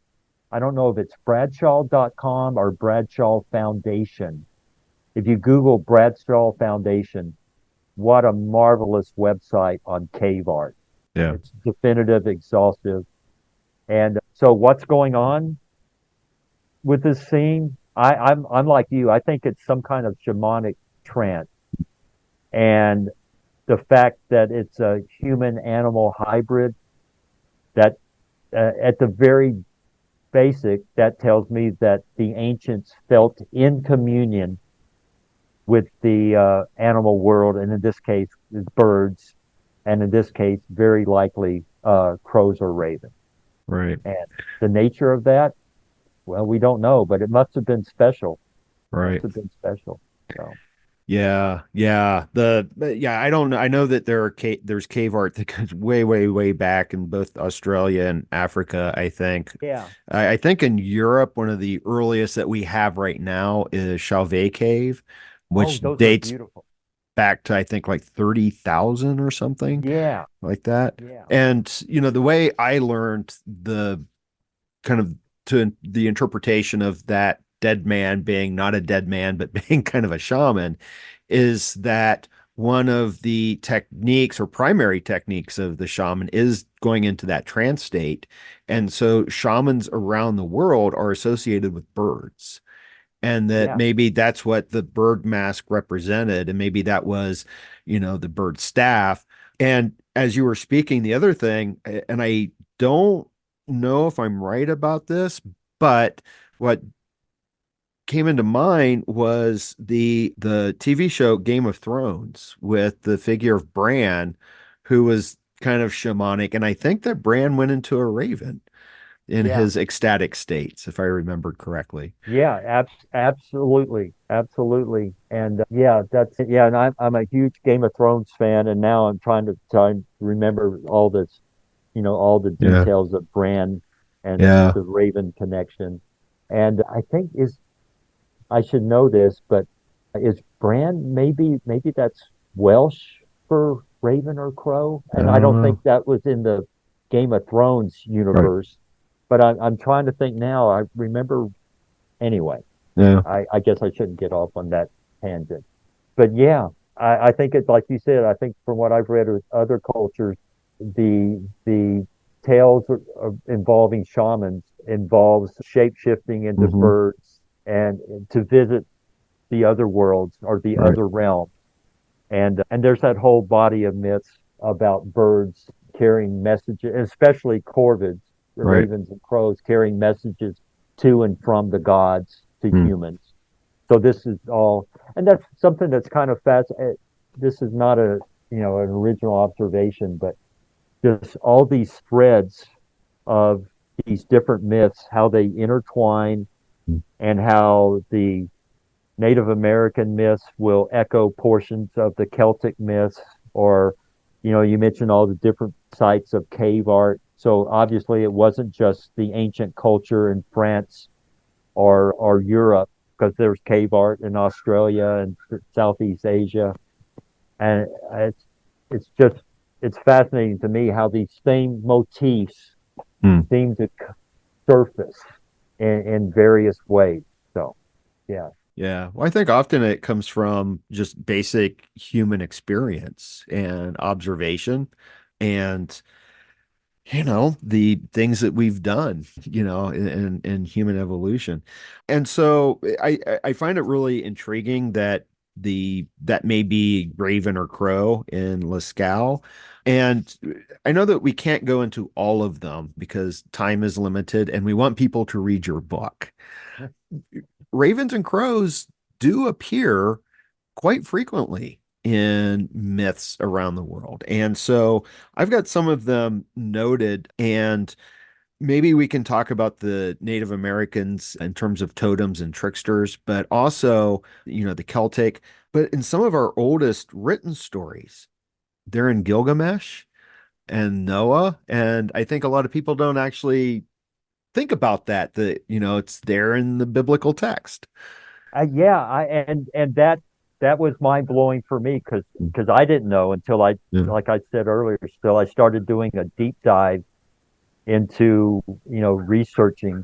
I don't know if it's Bradshaw.com or Bradshaw Foundation. If you Google Bradshaw Foundation, what a marvelous website on cave art. Yeah. It's definitive, exhaustive. And so what's going on with this scene? I'm like you. I think it's some kind of shamanic trance. And the fact that it's a human animal hybrid, that at the very basic, that tells me that the ancients felt in communion with the animal world, and in this case, birds, and in this case, very likely crows or ravens. Right. And the nature of that, well, we don't know, but it must have been special. Must Right. have been special. So Yeah, yeah. Yeah, I don't know. I know that there's cave art that goes way, way, way back in both Australia and Africa, I think. yeah. I think in Europe, one of the earliest that we have right now is Chauvet Cave, Oh, which those are dates beautiful. back to I think like 30,000 or something Yeah, like that. yeah, And the way I learned the kind of to the interpretation of that dead man being not a dead man, but being kind of a shaman, is that one of the techniques or primary techniques of the shaman is going into that trance state. And so shamans around the world are associated with birds. And that yeah, maybe that's what the bird mask represented. And maybe that was, the bird staff. And as you were speaking, the other thing, and I don't know if I'm right about this, but what came into mind was the TV show Game of Thrones with the figure of Bran, who was kind of shamanic, and I think that Bran went into a raven in yeah. his ecstatic states, if I remembered correctly. Yeah, absolutely, absolutely, and yeah, yeah. And I'm a huge Game of Thrones fan, and now I'm trying to remember all this, all the Yeah, details of Bran and yeah, the Raven connection. And I think I should know this, but is Bran maybe that's Welsh for Raven or Crow? I And I don't don't think know. that was in the Game of Thrones Right. universe, but I'm trying to think now. I remember anyway. Yeah. I guess I shouldn't get off on that tangent. But yeah, I think it's like you said, I think from what I've read with other cultures, the tales involving shamans involves shape shifting into Hmm. birds and to visit the other worlds or the Right. other realms. And there's that whole body of myths about birds carrying messages, especially corvids, the Right. ravens and crows carrying messages to and from the gods to Mm. humans. So this is all, and that's something that's kind of fast. This is not an original observation, but just all these threads of these different myths, how they intertwine, Mm. and how the Native American myths will echo portions of the Celtic myths, or you mentioned all the different sites of cave art. So obviously it wasn't just the ancient culture in France or Europe, because there's cave art in Australia and Southeast Asia. And it's just, it's fascinating to me how these same motifs Hmm. seem to surface in various ways. So, yeah. Yeah. Well, I think often it comes from just basic human experience and observation and, the things that we've done, in human evolution. And so I find it really intriguing that that may be raven or crow in Lascaux. And I know that we can't go into all of them because time is limited and we want people to read your book. Ravens and crows do appear quite frequently in myths around the world. And so I've got some of them noted, and maybe we can talk about the Native Americans in terms of totems and tricksters, but also, the Celtic. But in some of our oldest written stories, they're in Gilgamesh and Noah. And I think a lot of people don't actually think about that, it's there in the biblical text. Yeah, and that was mind blowing for me because I didn't know until Yeah. like I said earlier, still I started doing a deep dive into researching.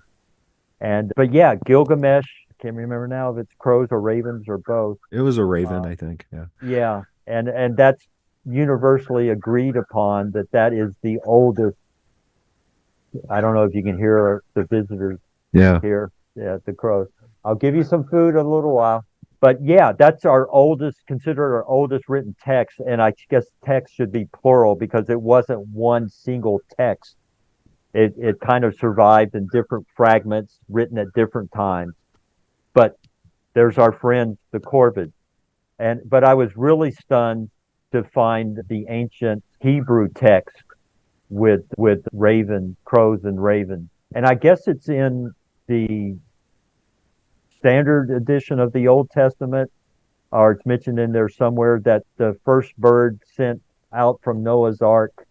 And but yeah, Gilgamesh, I can't remember now if it's crows or ravens or both. It was a raven, Uh, I think. Yeah. yeah, and that's universally agreed upon that that is the oldest. I don't know if you can hear the visitors Yeah. here. Yeah, the crows. I'll give you some food in a little while. But yeah, that's our oldest, considered our oldest written text. And I guess text should be plural because it wasn't one single text. It kind of survived in different fragments written at different times. But there's our friend, the corvid. But I was really stunned to find the ancient Hebrew text with raven, crows and raven. And I guess it's in the standard edition of the Old Testament, or it's mentioned in there somewhere that the first bird sent out from Noah's Ark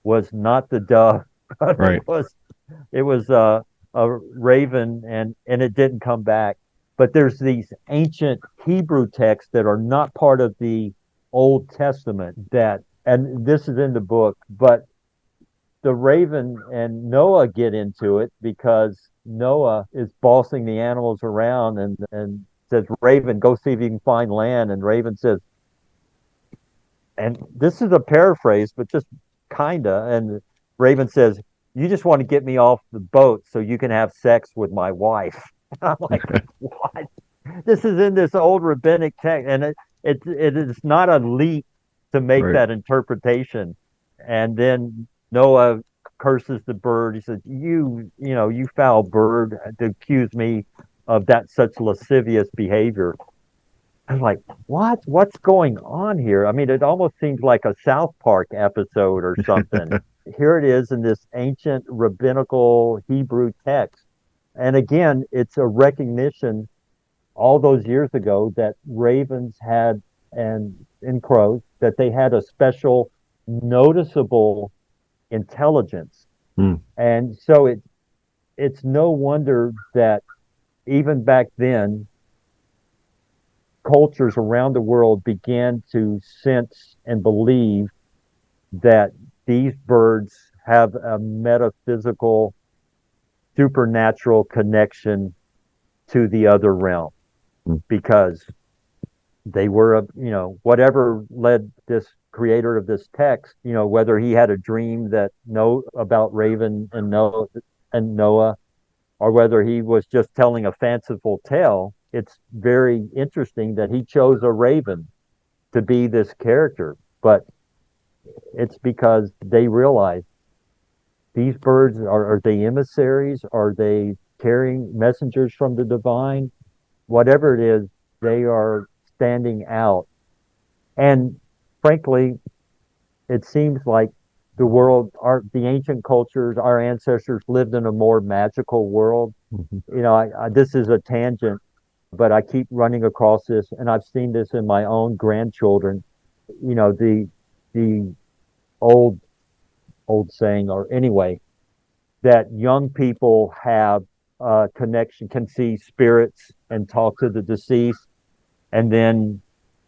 was not the dove, but Right. it was a raven, and it didn't come back. But there's these ancient Hebrew texts that are not part of the Old Testament that, and this is in the book, but the raven and Noah get into it because Noah is bossing the animals around and says, Raven, go see if you can find land. And Raven says, and this is a paraphrase, but just kinda. And Raven says, you just want to get me off the boat so you can have sex with my wife. I'm like, what? This is in this old rabbinic text, and it is not a leap to make Right. that interpretation. And then Noah curses the bird. He says, you foul bird, to accuse me of that such lascivious behavior. I'm like, what? What's going on here? I mean, it almost seems like a South Park episode or something. Here it is in this ancient rabbinical Hebrew text. And again, it's a recognition all those years ago that ravens had and crows that they had a special noticeable intelligence. Hmm. And so it's no wonder that even back then cultures around the world began to sense and believe that these birds have a metaphysical supernatural connection to the other realm Hmm. because they were whatever led this creator of this text, whether he had a dream that know about Raven and Noah, or whether he was just telling a fanciful tale. It's very interesting that he chose a raven to be this character, but it's because they realized these birds are they emissaries? Are they carrying messengers from the divine? Whatever it is, they are standing out. And frankly, it seems like the ancient cultures, our ancestors lived in a more magical world. Mhm. This is a tangent, but I keep running across this, and I've seen this in my own grandchildren. The old old saying, or anyway, that young people have a connection, can see spirits and talk to the deceased. And then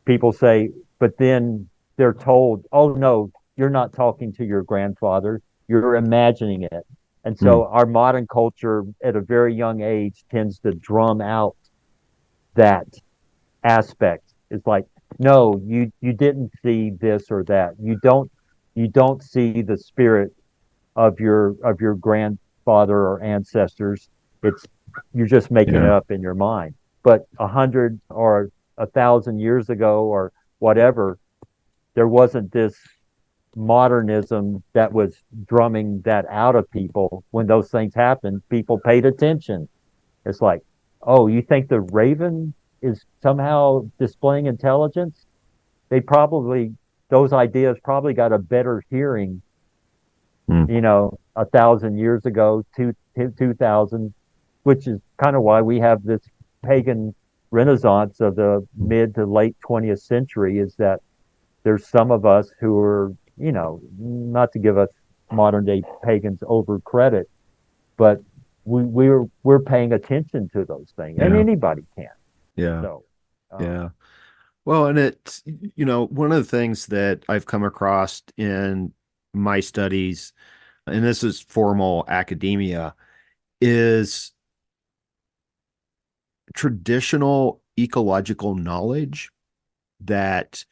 people say, but then they're told, oh no, you're not talking to your grandfather, you're imagining it. And Mm. so our modern culture at a very young age tends to drum out that aspect. It's like, no, you didn't see this or that. You don't see the spirit of your grandfather or ancestors. It's You're just making it Yeah. up in your mind. But 100 or 1,000 years ago or whatever, there wasn't this modernism that was drumming that out of people. When those things happened, people paid attention. It's like, oh, you think the raven is somehow displaying intelligence? They probably, those ideas probably got a better hearing, Mm. 1,000 years ago, 2,000, which is kind of why we have this pagan renaissance of the mid to late 20th century, is that there's some of us who are, not to give us modern day pagans over credit, but we're paying attention to those things, and Yeah. anybody can. Yeah. So, Yeah. Well, and it's, one of the things that I've come across in my studies, and this is formal academia, is traditional ecological knowledge that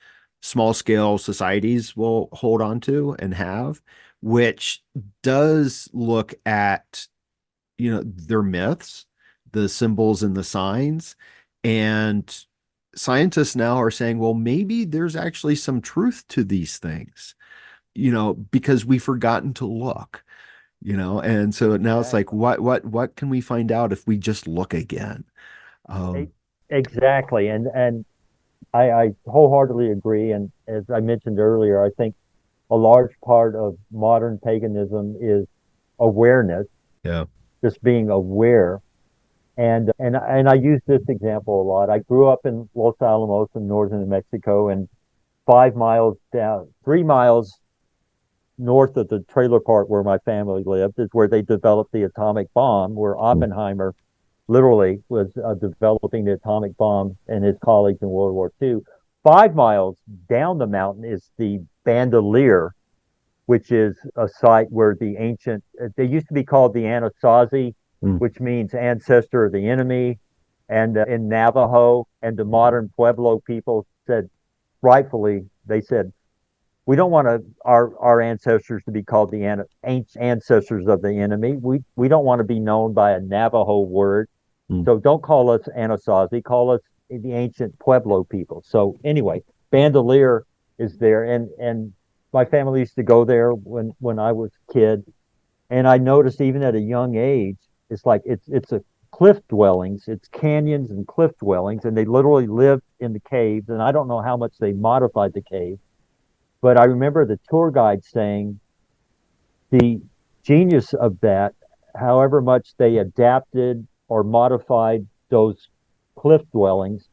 small scale societies will hold on to and have, which does look at, their myths, the symbols and the signs. And scientists now are saying, well, maybe there's actually some truth to these things, because we've forgotten to look, and so now it's like, exactly. what can we find out if we just look again? E- Um, Exactly. And I wholeheartedly agree. And as I mentioned earlier, I think a large part of modern paganism is awareness, yeah. just being aware. And I use this example a lot. I grew up in Los Alamos in northern New Mexico, and 5 miles down, 3 miles north of the trailer park where my family lived is where they developed the atomic bomb, where Oppenheimer literally was developing the atomic bomb and his colleagues in World War II. 5 miles down the mountain is the Bandelier, which is a site where the ancient, they used to be called the Anasazi, Mm. which means ancestor of the enemy. And in Navajo, and the modern Pueblo people said, rightfully, they said, we don't want our ancestors to be called the ancestors of the enemy. We don't want to be known by a Navajo word. Mm. So don't call us Anasazi, call us the ancient Pueblo people. So anyway, Bandelier is there, and my family used to go there when I was a kid, and I noticed even at a young age, it's like it's a cliff dwellings, it's canyons and cliff dwellings, and they literally lived in the caves. And I don't know how much they modified the cave, but I remember the tour guide saying the genius of that, however much they adapted or modified those cliff dwellings,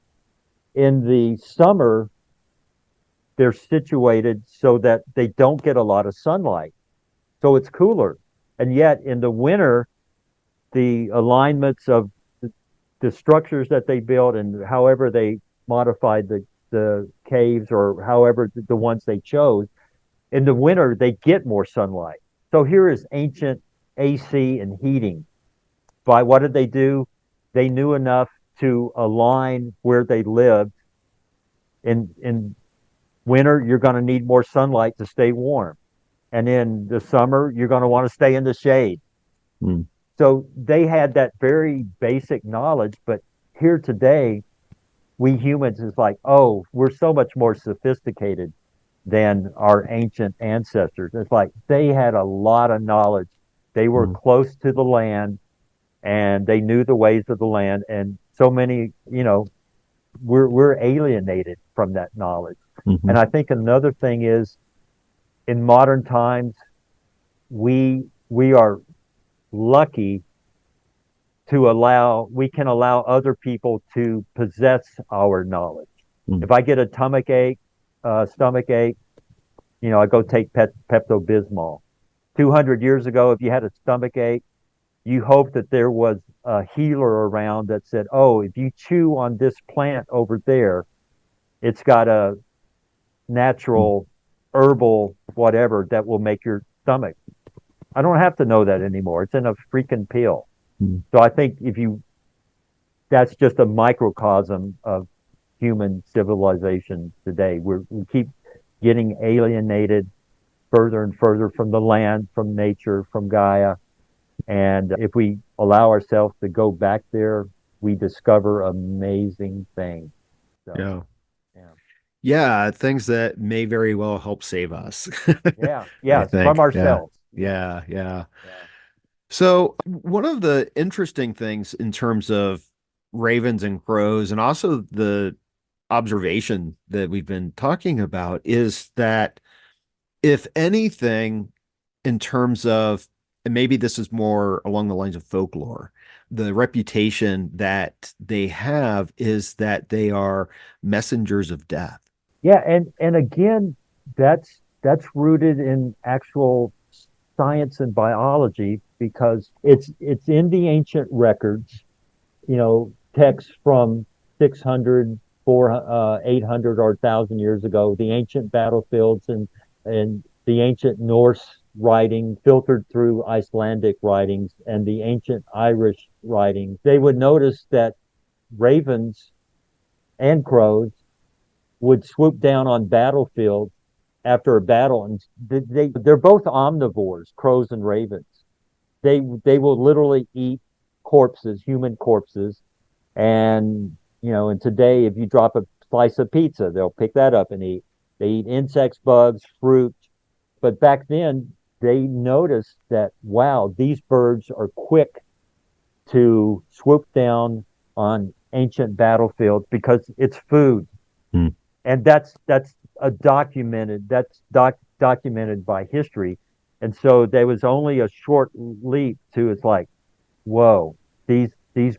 in the summer, they're situated so that they don't get a lot of sunlight. So it's cooler. And yet in the winter, the alignments of the structures that they built and however they modified the caves, or however the ones they chose, in the winter, they get more sunlight. So here is ancient AC and heating. By what did they do? They knew enough to align where they lived. In winter, you're going to need more sunlight to stay warm. And in the summer, you're going to want to stay in the shade. Mm. So they had that very basic knowledge. But here today, we humans is like, oh, we're so much more sophisticated than our ancient ancestors. It's like they had a lot of knowledge. They were Mm. close to the land, and they knew the ways of the land. And so many, we're alienated from that knowledge. Mhm. And I think another thing is, in modern times, we are lucky to we can allow other people to possess our knowledge. Mm. If I get a stomach ache, I go take Pepto Bismol. 200 years ago, if you had a stomach ache, you hope that there was a healer around that said, oh, if you chew on this plant over there, it's got a natural herbal whatever that will make your stomach. I don't have to know that anymore. It's in a freaking pill. Mm. So I think that's just a microcosm of human civilization today. We keep getting alienated further and further from the land, from nature, from Gaia. And if we allow ourselves to go back there, we discover amazing things. So, Yeah. yeah. Yeah, things that may very well help save us. Yeah. I Yes. From think. Yeah. ourselves. Yeah. Yeah. Yeah. So, one of the interesting things in terms of ravens and crows, and also the observation that we've been talking about, is that if anything, in terms of, and maybe this is more along the lines of folklore, the reputation that they have is that they are messengers of death. Yeah. And again, that's rooted in actual science and biology because it's in the ancient records, texts from 600, 800 or 1,000 years ago, the ancient battlefields and the ancient Norse writing filtered through Icelandic writings and the ancient Irish writings. They would notice that ravens and crows would swoop down on battlefields after a battle, and they're both omnivores, crows and ravens. They will literally eat corpses, human corpses, and today if you drop a slice of pizza, they'll pick that up and eat. They eat insects, bugs, fruit. But back then, they noticed that wow, these birds are quick to swoop down on ancient battlefields because it's food, Hmm. and that's documented by history. And so there was only a short leap to it's like, whoa, these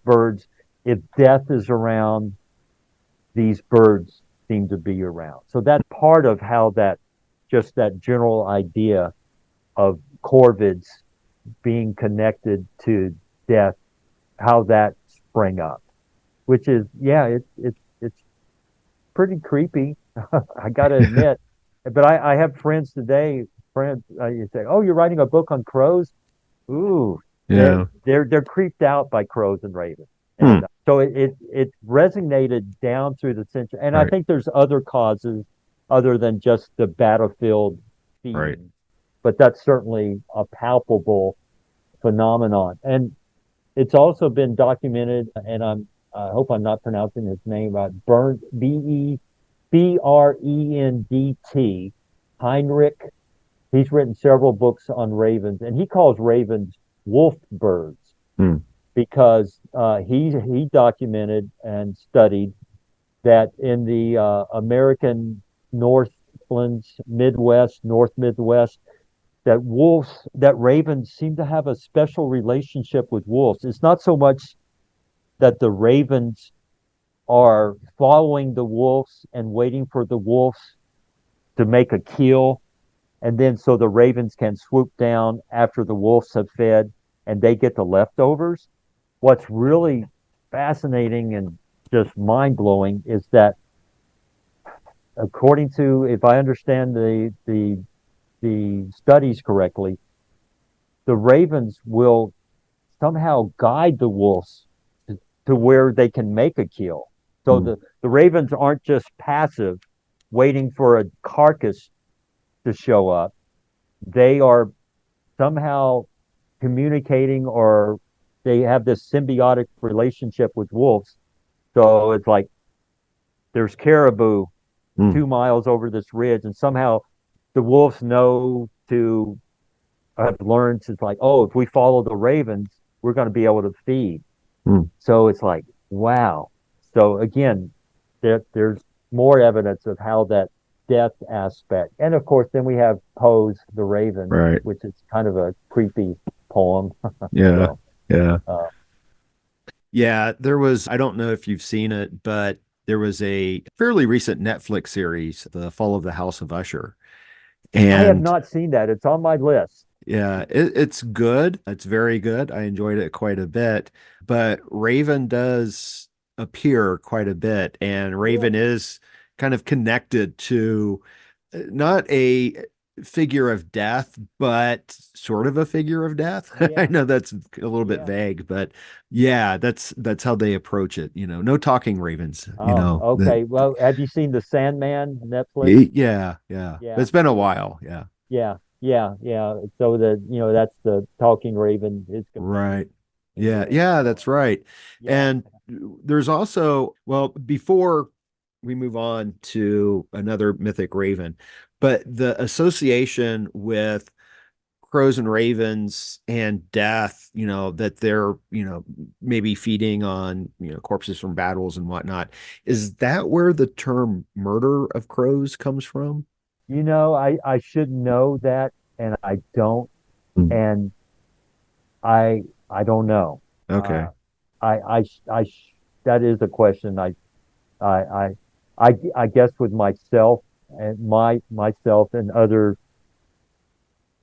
birds, if death is around, these birds seem to be around. So that's part of how that general idea of corvids being connected to death, how that sprang up, which is, yeah, it's pretty creepy. I got to admit. But I have friends today, you say, oh, you're writing a book on crows? Ooh, Yeah. they're creeped out by crows and ravens. Hmm. And so it resonated down through the century. And I Right. think there's other causes other than just the battlefield Right. feeding, but that's certainly a palpable phenomenon. And it's also been documented, and I hope I'm not pronouncing his name right. Brendt, Heinrich. He's written several books on ravens, and he calls ravens wolf birds Hmm. because he documented and studied that in the American Northlands, Midwest, North Midwest, that ravens seem to have a special relationship with wolves. It's not so much that the ravens are following the wolves and waiting for the wolves to make a kill, and then so the ravens can swoop down after the wolves have fed and they get the leftovers. What's really fascinating and just mind blowing is that according to, if I understand the studies correctly, the ravens will somehow guide the wolves to where they can make a kill. So Hmm. the ravens aren't just passive, waiting for a carcass to show up. They are somehow communicating, or they have this symbiotic relationship with wolves. So it's like there's caribou Hmm. 2 miles over this ridge, and somehow the wolves know to have learned to, like, oh, if we follow the ravens, we're going to be able to feed. Hmm. So it's like, wow. So again, there's more evidence of how that death aspect. And of course, then we have Poe's The Raven, Right. which is kind of a creepy poem. Yeah. So, Yeah. uh, Yeah. I don't know if you've seen it, but there was a fairly recent Netflix series, The Fall of the House of Usher. I have And not seen that. It's on my list. Yeah, it's good. It's very good. I enjoyed it quite a bit. But Raven does appear quite a bit, and Yeah, Raven is kind of connected to not a figure of death, but sort of a figure of death. I yeah, know that's a little bit yeah. vague, but yeah, that's how they approach it. No talking ravens, Oh, that okay. Well, have you seen The Sandman Netflix? yeah, yeah. Yeah, It's been a yeah, while. Yeah. yeah, yeah, yeah. So that's the talking raven, his companion, Right. and Yeah. Yeah, that's right. yeah, And there's also, well, before we move on to another mythic raven, but the association with crows and ravens and death, that they're, maybe feeding on, corpses from battles and whatnot. Is that where the term murder of crows comes from? I should know that, and I don't, Mm. and I don't know. Uh, Okay. that is a question I, I, I guess with myself and myself and other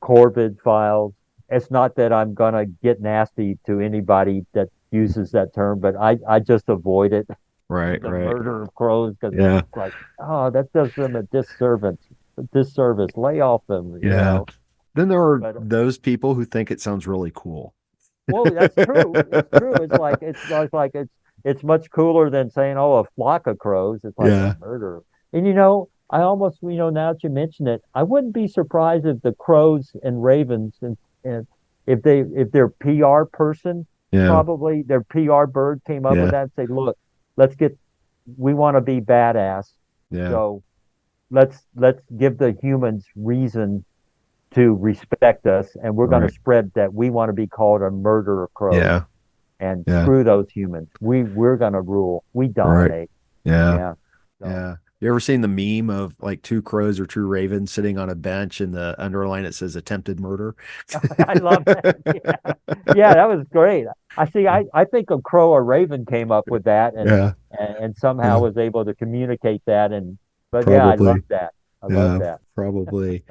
Corvid files. It's not that I'm gonna get nasty to anybody that uses that term, but I just avoid it. Right, The right. murder of crows, because Yeah. it's like, oh, that does them a disservice. Disservice. Lay off them. Yeah. Then there are But those people who think it sounds really cool. well, that's true. It's true. It's much cooler than saying, oh, a flock of crows. It's like a Yeah. murder. And I almost, now that you mention it, I wouldn't be surprised if the crows and ravens and if their PR person, Yeah. probably their PR bird came up with Yeah. that and say, look, let's get we want to be badass. Yeah. So let's give the humans reason to respect us, and we're going to Right. spread that we want to be called a murder of crows, Yeah. and Yeah. screw those humans. We're going to rule. We Right. dominate. Yeah. Yeah. So Yeah. You ever seen the meme of like two crows or two ravens sitting on a bench and the underline it says attempted murder? I love that. Yeah. Yeah, that was great. I see. I think a crow or raven came up with that, Yeah. and somehow Yeah. was able to communicate that. And but yeah, I love Probably. that. I love Yeah. that. Probably.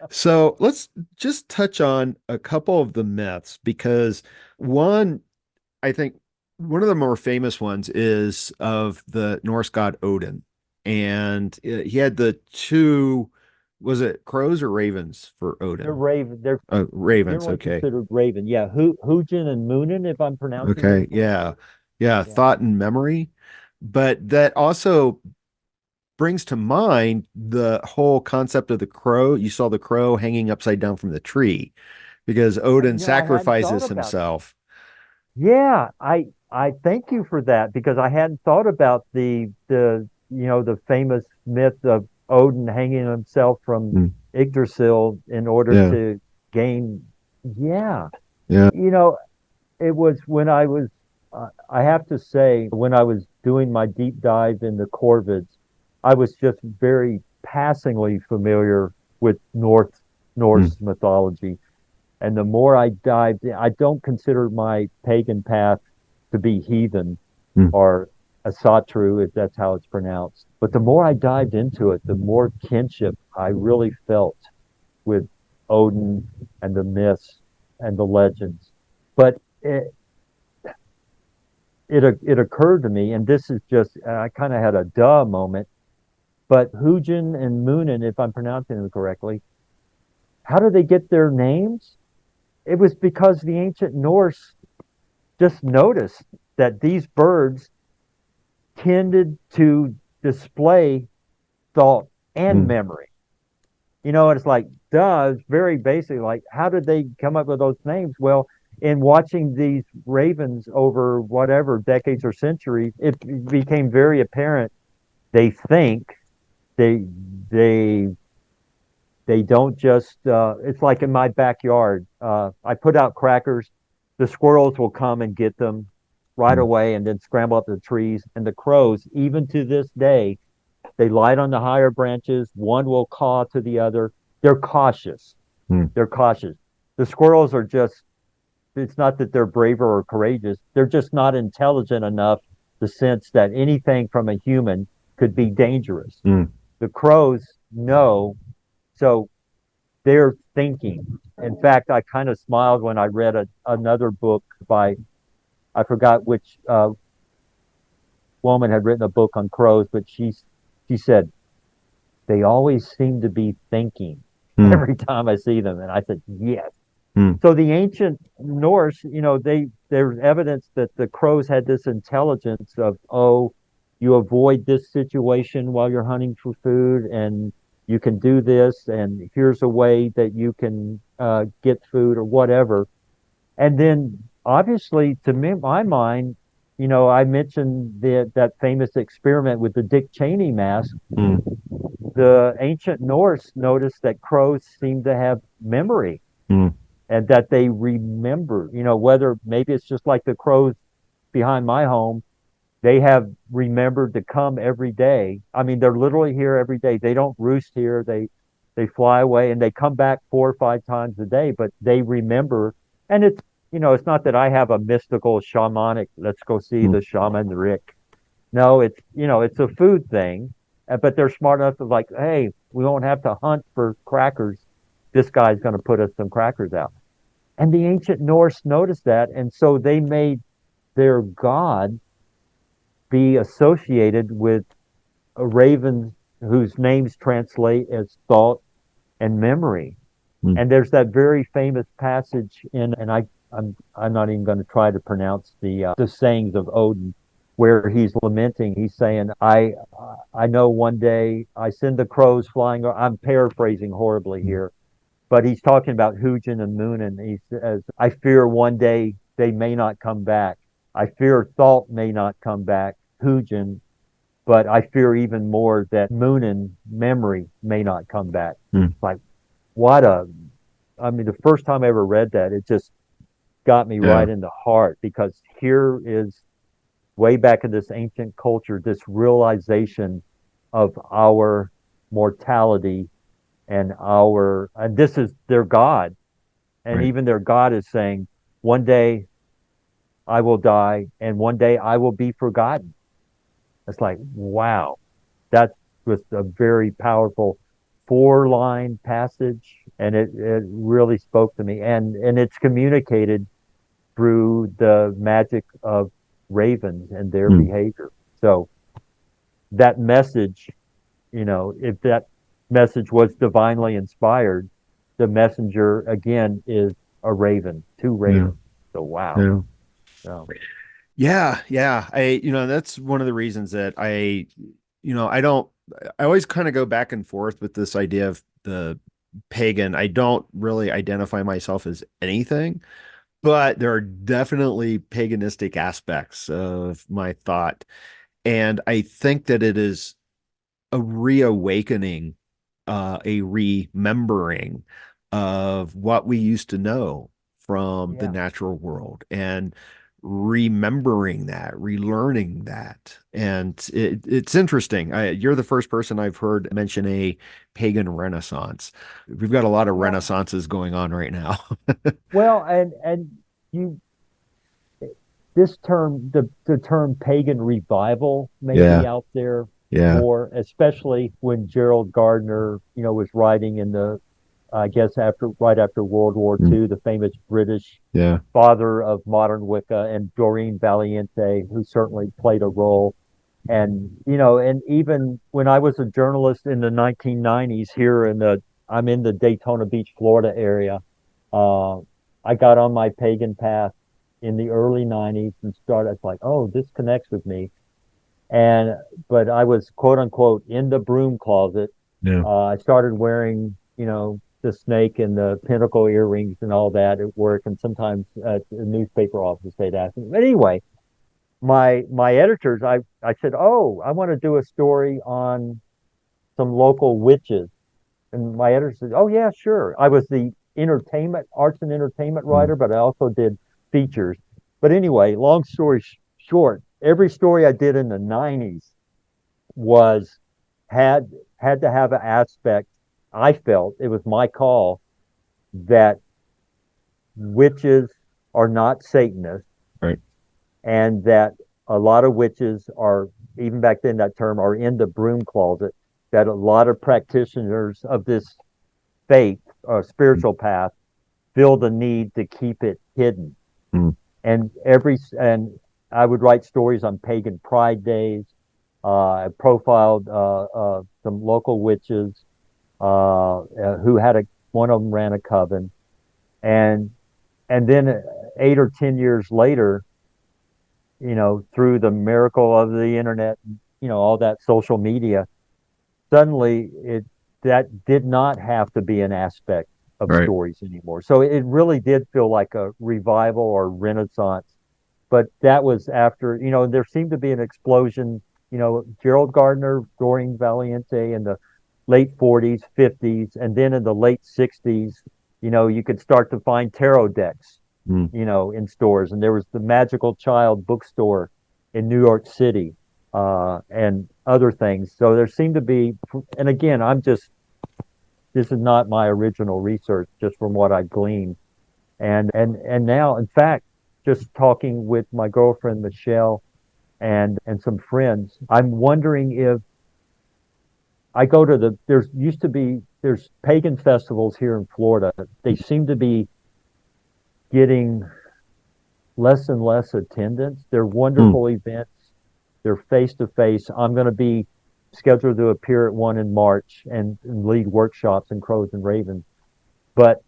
So let's just touch on a couple of the myths because one, I think one of the more famous ones is of the Norse god Odin. And he had the two, was it crows or ravens for They're Odin? raven. They're Ravens. generally Okay. considered raven. Yeah, Hugin and Moonin, if I'm pronouncing it Okay. Yeah. correctly. Yeah. Yeah. Thought and memory. But that also brings to mind the whole concept of the crow. You saw the crow hanging upside down from the tree because Odin I hadn't thought sacrifices about that. himself. Yeah, I thank you for that because I hadn't thought about the famous myth of Odin hanging himself from Mm. Yggdrasil in order Yeah. to gain. Yeah, Yeah. you know, it was when I was. I have to say, when I was doing my deep dive in the Corvids, I was just very passingly familiar with Mm. Norse mythology. And the more I dived in, I don't consider my pagan path to be heathen Mm. or asatru, if that's how it's pronounced. But the more I dived into it, the more kinship I really felt with Odin and the myths and the legends. But it occurred to me, and this is just, I kind of had a duh moment, but Hugin and Munin, if I'm pronouncing them correctly, how do they get their names? It was because the ancient Norse just noticed that these birds tended to display thought and Mm. memory. It's like, duh, it's very basic. Like, how did they come up with those names? Well, in watching these ravens over whatever decades or centuries, it became very apparent they think they they they don't just it's like in my backyard. I put out crackers, the squirrels will come and get them right Mm. away and then scramble up the trees. And the crows, even to this day, they light on the higher branches. One will caw to the other. They're cautious. Mm. They're cautious. The squirrels are just, it's not that they're braver or courageous. They're just not intelligent enough to sense that anything from a human could be dangerous. Mm. The crows know. So they're thinking. In fact, I kind of smiled when I read another book by, I forgot which woman had written a book on crows, but she said, they always seem to be thinking every time I see them. And I said, yes. So the ancient Norse, there's evidence that the crows had this intelligence of, oh, you avoid this situation while you're hunting for food, and you can do this, and here's a way that you can get food or whatever. And then, obviously, to me, my mind, I mentioned that famous experiment with the Dick Cheney mask. The ancient Norse noticed that crows seem to have memory and that they remember, whether maybe it's just like the crows behind my home, they have remembered to come every day. I mean, they're literally here every day. They don't roost here. They fly away and they come back 4 or 5 times a day, but they remember. And it's not that I have a mystical shamanic, let's go see the shaman Rick. No, it's a food thing, but they're smart enough to like, hey, we won't have to hunt for crackers. This guy's going to put us some crackers out. And the ancient Norse noticed that, and so they made their god be associated with a raven whose names translate as thought and memory. And there's that very famous passage and I'm not even going to try to pronounce the sayings of Odin, where he's lamenting. He's saying, I know one day I send the crows flying. I'm paraphrasing horribly here, but he's talking about Hugin and Munin. He says, I fear one day they may not come back. I fear thought may not come back, Hugin, but I fear even more that Munin, memory, may not come back. Like, the first time I ever read that, it just got me right in the heart, because here is way back in this ancient culture, this realization of our mortality and this is their God. And even their God is saying, one day I will die and one day I will be forgotten. It's like, wow, that was a very powerful 4-line passage, and it really spoke to me. And it's communicated through the magic of ravens and their behavior. So that message, if that message was divinely inspired, the messenger again is a raven, 2 ravens. So wow. So Yeah. That's one of the reasons that I always kind of go back and forth with this idea of the pagan. I don't really identify myself as anything, but there are definitely paganistic aspects of my thought. And I think that it is a reawakening, a remembering of what we used to know from the natural world, and remembering that, relearning that. And it's interesting. You're the first person I've heard mention a pagan renaissance. We've got a lot of renaissances going on right now. well, and you this term, the term pagan revival may be out there more, especially when Gerald Gardner, was writing in I guess right after World War II, the famous British father of modern Wicca, and Doreen Valiente, who certainly played a role. And and even when I was a journalist in the 1990s here I'm in the Daytona Beach, Florida area. I got on my pagan path in the early 90s and started. It's like, oh, this connects with me. But I was quote unquote in the broom closet. I started wearing, the snake and the pinnacle earrings and all that at work, and sometimes at the newspaper office they'd ask me. But anyway, my editors, I said, oh, I want to do a story on some local witches. And my editor said, oh yeah, sure. I was the arts and entertainment writer, but I also did features. But anyway, long story short, every story I did in the 90s had to have an aspect. I felt it was my call that witches are not Satanists, right? And that a lot of witches are, even back then that term, are in the broom closet. That a lot of practitioners of this faith spiritual path feel the need to keep it hidden. Mm. And I would write stories on pagan pride days. I profiled some local witches who one of them ran a coven, and then 8 or 10 years later, through the miracle of the internet, all that social media, suddenly that did not have to be an aspect of Right. stories anymore. So it really did feel like a revival or renaissance. But that was after, there seemed to be an explosion, Gerald Gardner, Doreen Valiente in the late 40s, 50s, and then in the late 60s, you could start to find tarot decks, Mm. in stores. And there was the Magical Child bookstore in New York City, and other things. So there seemed to be, and again, this is not my original research, just from what I gleaned. And now, in fact, just talking with my girlfriend Michelle and some friends, I'm wondering if I go to there's pagan festivals here in Florida. They seem to be getting less and less attendance. They're wonderful events. They're face to face. I'm going to be scheduled to appear at one in March and lead workshops in Crows and Ravens. But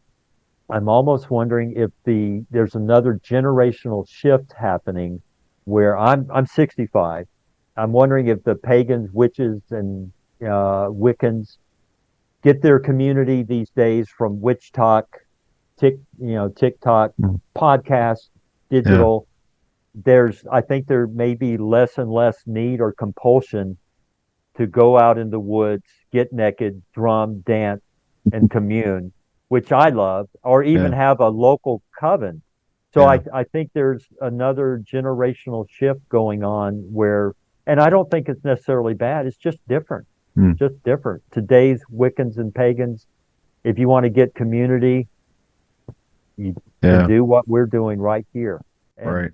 I'm almost wondering if there's another generational shift happening where I'm 65. I'm wondering if the pagans, witches, and Wiccans get their community these days from witch talk, TikTok, podcasts, digital. I think there may be less and less need or compulsion to go out in the woods, get naked, drum, dance, and commune, which I love, or even have a local coven. So I think there's another generational shift going on and I don't think it's necessarily bad. It's just different. Just different. Today's Wiccans and pagans, if you want to get community, you can do what we're doing right here. Right.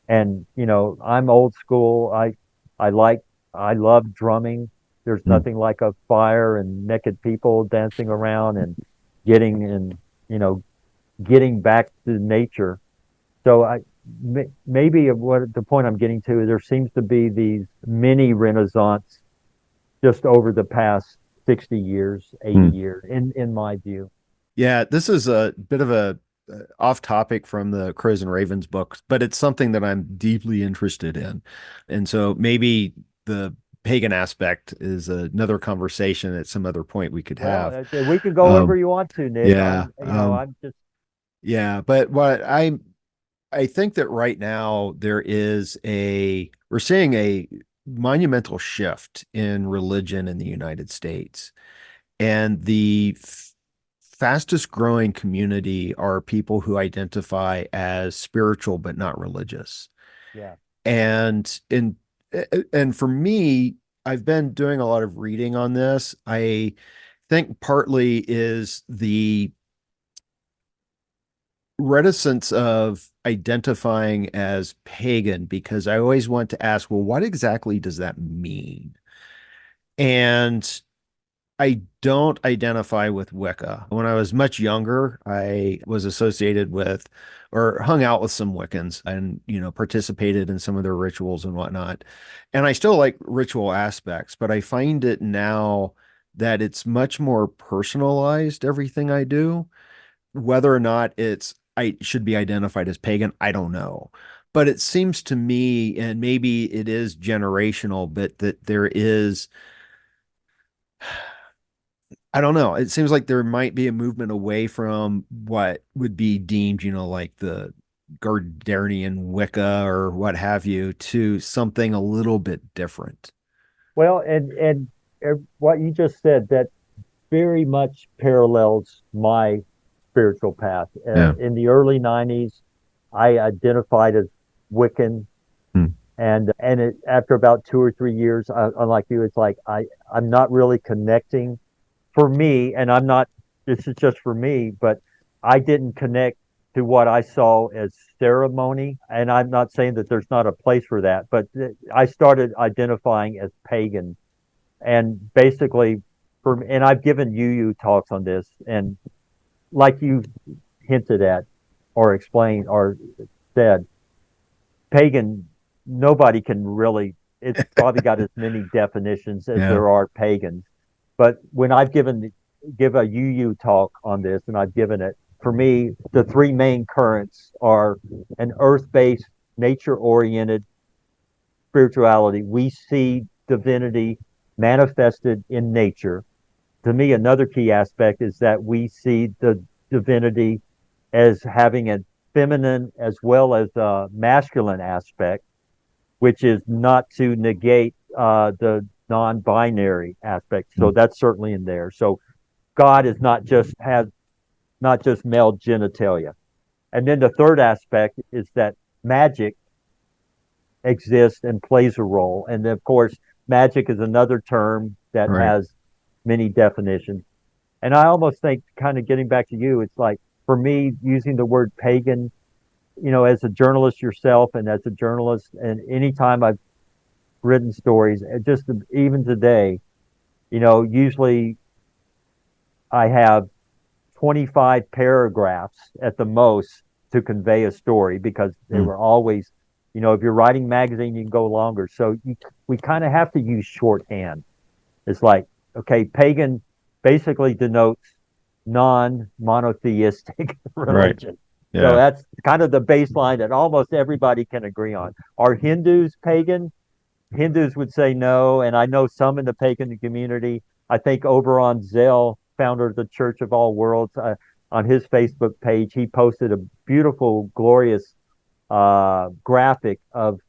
And I'm old school. I love drumming. There's nothing like a fire and naked people dancing around and getting back to nature. So maybe what the point I'm getting to is there seems to be these mini renaissance just over the past 60 years, 80 years, in my view. Yeah, this is a bit of a off topic from the Crows and Ravens book, but it's something that I'm deeply interested in. And so maybe the pagan aspect is another conversation at some other point we could have. Well, we could go wherever you want to, Nick. Yeah. I'm just. Yeah, but I think that right now we're seeing a monumental shift in religion in the United States. And the fastest growing community are people who identify as spiritual but not religious. Yeah. And for me, I've been doing a lot of reading on this. I think partly is the reticence of identifying as pagan, because I always want to ask, well, what exactly does that mean? And I don't identify with Wicca. When I was much younger, I was associated with or hung out with some Wiccans and, participated in some of their rituals and whatnot. And I still like ritual aspects, but I find it now that it's much more personalized, everything I do. Whether or not I should be identified as pagan, I don't know. But it seems to me, and maybe it is generational, but that there is, I don't know. It seems like there might be a movement away from what would be deemed, like the Gardnerian Wicca or what have you, to something a little bit different. Well, and what you just said, that very much parallels my spiritual path. Yeah. In the early 90s, I identified as Wiccan. And after about 2 or 3 years, unlike you, it's like I'm not really connecting. For me, and this is just for me, but I didn't connect to what I saw as ceremony. And I'm not saying that there's not a place for that, but I started identifying as pagan. And basically, and I've given UU talks on this, and like you hinted at or explained or said, pagan, nobody can really, it's probably got as many definitions as Yeah. there are pagans. But when I've give a UU talk on this, and I've given it, for me, the three main currents are an earth-based, nature-oriented spirituality. We see divinity manifested in nature. To me, another key aspect is that we see the divinity as having a feminine as well as a masculine aspect, which is not to negate the non-binary aspect. So that's certainly in there. So God is not just male genitalia. And then the third aspect is that magic exists and plays a role. And of course, magic is another term that Right. has many definitions. And I almost think, kind of getting back to you, it's like for me, using the word pagan, as a journalist yourself and as a journalist, and anytime I've written stories, just even today, usually I have 25 paragraphs at the most to convey a story because they were always, if you're writing magazine, you can go longer. So we kind of have to use shorthand. It's like, okay, pagan basically denotes non-monotheistic religion. Yeah. So that's kind of the baseline that almost everybody can agree on. Are Hindus pagan? Hindus would say no, and I know some in the pagan community. I think over on Zell, founder of the Church of All Worlds, on his Facebook page, he posted a beautiful, glorious graphic of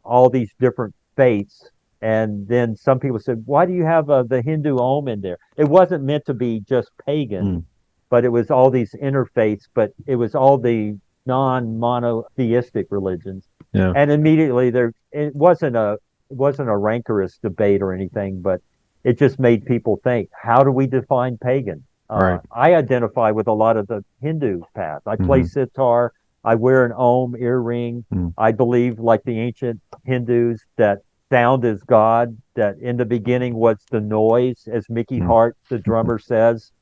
all these different faiths. And then some people said, why do you have the Hindu Om in there? It wasn't meant to be just pagan, but it was all these interfaiths, but it was all the non-monotheistic religions. Yeah. And immediately it wasn't a rancorous debate or anything, but it just made people think, how do we define pagan? Right. I identify with a lot of the Hindu path. I play sitar. I wear an Om earring. I believe, like the ancient Hindus, that sound is God, that in the beginning was the noise, as Mickey Hart, the drummer, says.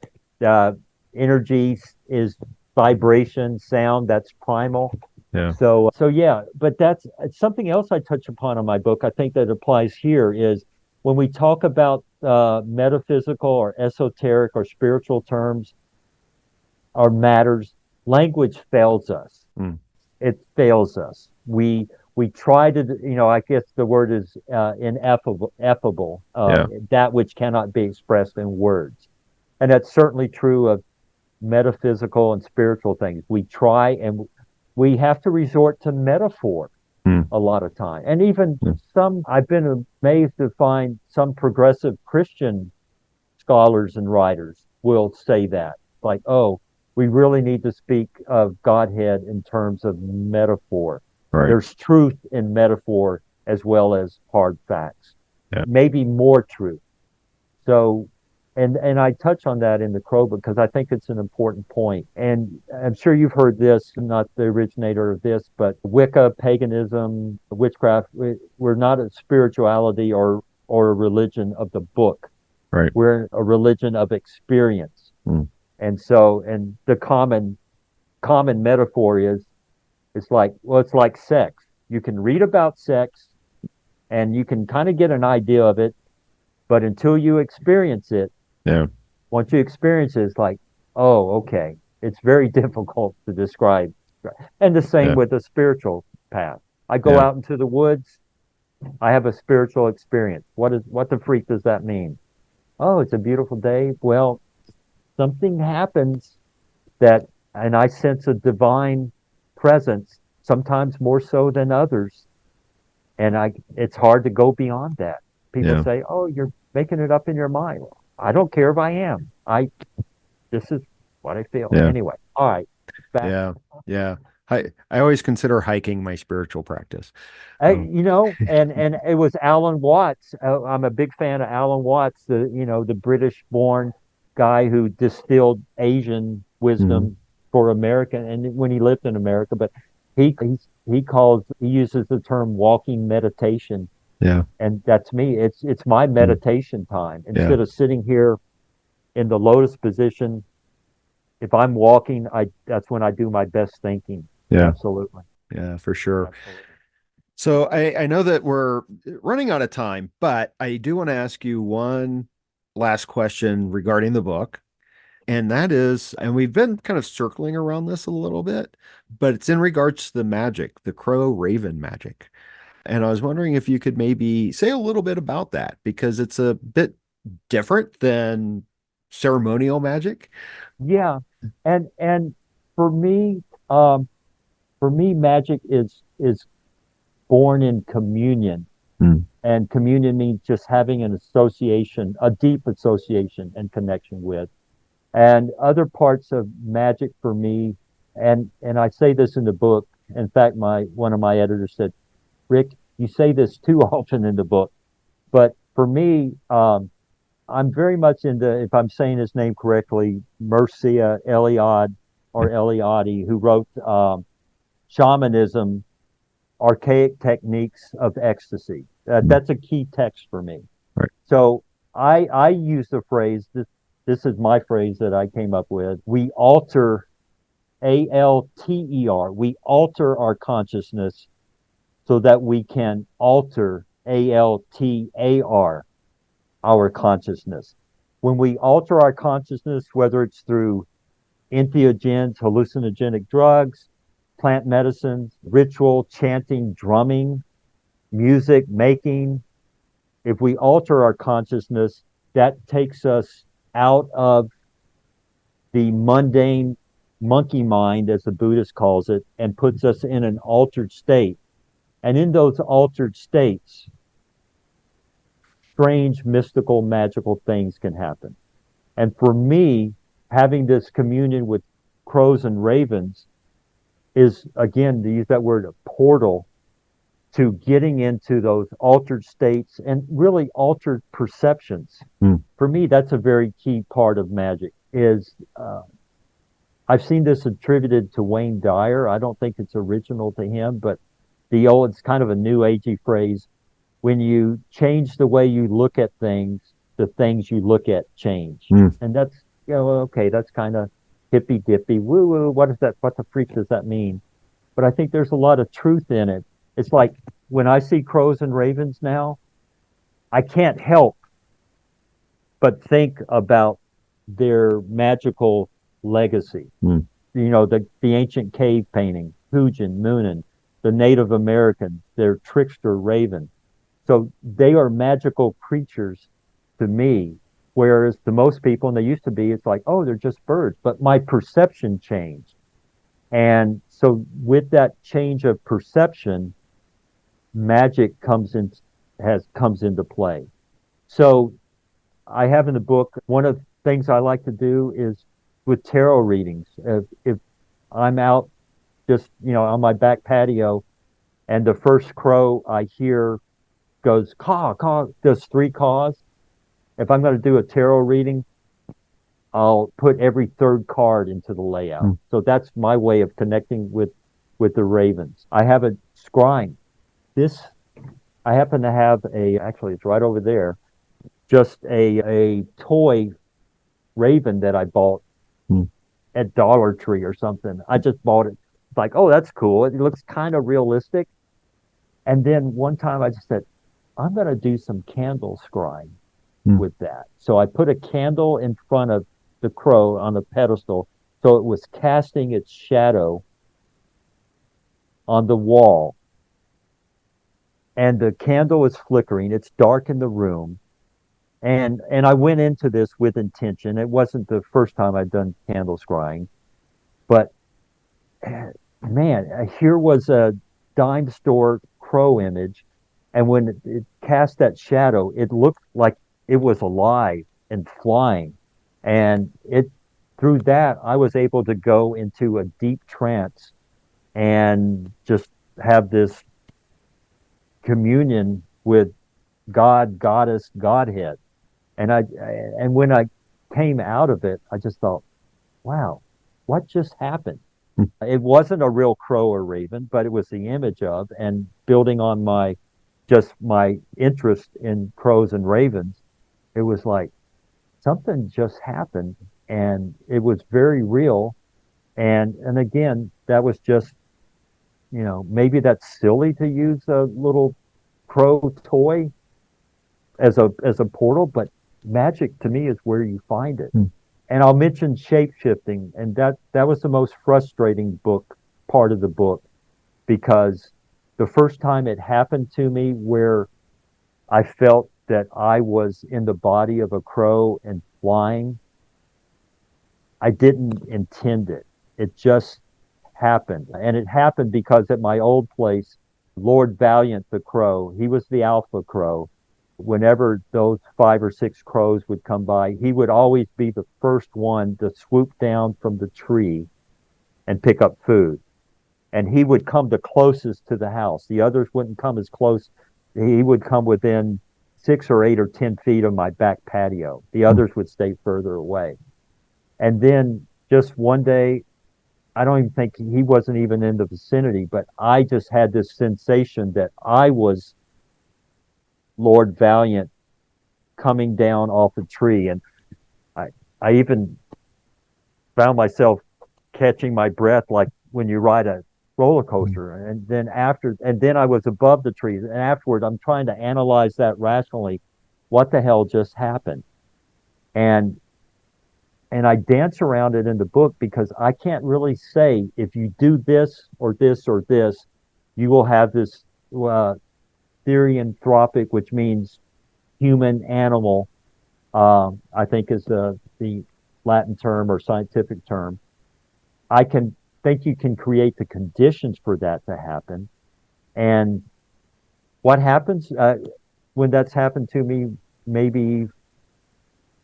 Energy is vibration, sound, that's primal. Yeah. So yeah, but that's something else I touch upon in my book. I think that applies here is when we talk about metaphysical or esoteric or spiritual terms or matters, language fails us. It fails us. We try to, I guess the word is ineffable, that which cannot be expressed in words. And that's certainly true of metaphysical and spiritual things. We try and we have to resort to metaphor a lot of time. And even I've been amazed to find some progressive Christian scholars and writers will say that. Like, oh, we really need to speak of Godhead in terms of metaphor. Right. There's truth in metaphor as well as hard facts. Yeah. Maybe more truth. So, and I touch on that in the Crow book because I think it's an important point. And I'm sure you've heard this, I'm not the originator of this, but Wicca, paganism, witchcraft, we're not a spirituality or a religion of the book. Right. We're a religion of experience. And so, and the common metaphor is, it's like sex. You can read about sex and you can kind of get an idea of it, but until you experience it, once you experience it, it's like, oh, okay. It's very difficult to describe. And the same with the spiritual path. I go out into the woods, I have a spiritual experience. What the freak does that mean? Oh, it's a beautiful day. Well, something happens and I sense a divine presence, sometimes more so than others. And it's hard to go beyond that. People say, oh, you're making it up in your mind. I don't care if I am. This is what I feel. Anyway, all right. Yeah. I always consider hiking my spiritual practice. And it was Alan Watts. I'm a big fan of Alan Watts, the British-born guy who distilled Asian wisdom for America, and when he lived in America. But he uses the term walking meditation. Yeah. And that's me. It's my meditation time. Instead of sitting here in the lotus position, if I'm walking, that's when I do my best thinking. Yeah. Absolutely. Yeah, for sure. Absolutely. So I know that we're running out of time, but I do want to ask you one last question regarding the book. And that is, and we've been kind of circling around this a little bit, but it's in regards to the magic, the crow raven magic. And I was wondering if you could maybe say a little bit about that because it's a bit different than ceremonial magic. Yeah. And for me, um, magic is born in communion. Hmm. And communion means just having an association, a deep association and connection with. And other parts of magic for me, and I say this in the book. In fact, my one of my editors said, Rick, you say this too often in the book. But for me, I'm very much into, if I'm saying his name correctly, Mircea Eliade or Eliade, who wrote Shamanism, Archaic Techniques of Ecstasy. That's a key text for me. Right. So I use the phrase, this is my phrase that I came up with. We alter, ALTER, we alter our consciousness so that we can alter, ALTAR, our consciousness. When we alter our consciousness, whether it's through entheogens, hallucinogenic drugs, plant medicines, ritual, chanting, drumming, music making, if we alter our consciousness, that takes us out of the mundane monkey mind, as the Buddhist calls it, and puts us in an altered state. And in those altered states, strange, mystical, magical things can happen. And for me, having this communion with crows and ravens is, again, to use that word, a portal to getting into those altered states and really altered perceptions. For me, that's a very key part of magic. Is I've seen this attributed to Wayne Dyer. I don't think it's original to him, but it's kind of a new agey phrase. When you change the way you look at things, the things you look at change. And that's, okay, that's kind of hippy dippy, woo woo. What is that? What the freak does that mean? But I think there's a lot of truth in it. It's like when I see crows and ravens now, I can't help but think about their magical legacy. The ancient cave painting, Hugin, Moonin, the Native Americans, their trickster raven. So they are magical creatures to me, whereas to most people, and they used to be, it's like, oh, they're just birds. But my perception changed. And so with that change of perception, magic comes into play. So I have in the book, one of the things I like to do is with tarot readings. If I'm out just, on my back patio and the first crow I hear goes caw, caw, does 3 caws. If I'm going to do a tarot reading, I'll put every third card into the layout. So that's my way of connecting with the ravens. I have a scrying. I happen to have actually it's right over there, just a toy raven that I bought at Dollar Tree or something. I just bought it. It's like, oh, that's cool. It looks kind of realistic. And then one time I just said, I'm going to do some candle scrying with that. So I put a candle in front of the crow on the pedestal, so it was casting its shadow on the wall. And the candle is flickering. It's dark in the room. And I went into this with intention. It wasn't the first time I'd done candle scrying. But man, here was a dime store crow image. And when it cast that shadow, it looked like it was alive and flying. And through that, I was able to go into a deep trance and just have this communion with God, Goddess, Godhead. And when I came out of it, I just thought, wow, what just happened? It wasn't a real crow or raven, but it was the image of, and building on my interest in crows and ravens, it was like something just happened and it was very real. And again, that was just, maybe that's silly to use a little crow toy as a portal, but magic to me is where you find it. And I'll mention shape shifting, and that was the most frustrating part of the book, because the first time it happened to me where I felt that I was in the body of a crow and flying, I didn't intend it. It just happened. And it happened because at my old place, Lord Valiant the crow, he was the alpha crow. Whenever those 5 or 6 crows would come by, he would always be the first one to swoop down from the tree and pick up food. And he would come the closest to the house. The others wouldn't come as close. He would come within 6 or 8 or 10 feet of my back patio. The others would stay further away. And then just one day, I don't even think he wasn't even in the vicinity, but I just had this sensation that I was Lord Valiant coming down off a tree. And I even found myself catching my breath like when you ride a roller coaster. And then I was above the trees. And afterward, I'm trying to analyze that rationally. What the hell just happened? And I dance around it in the book because I can't really say if you do this or this or this, you will have this therianthropic, which means human animal, I think is the Latin term or scientific term. I think you can create the conditions for that to happen. And what happens when that's happened to me maybe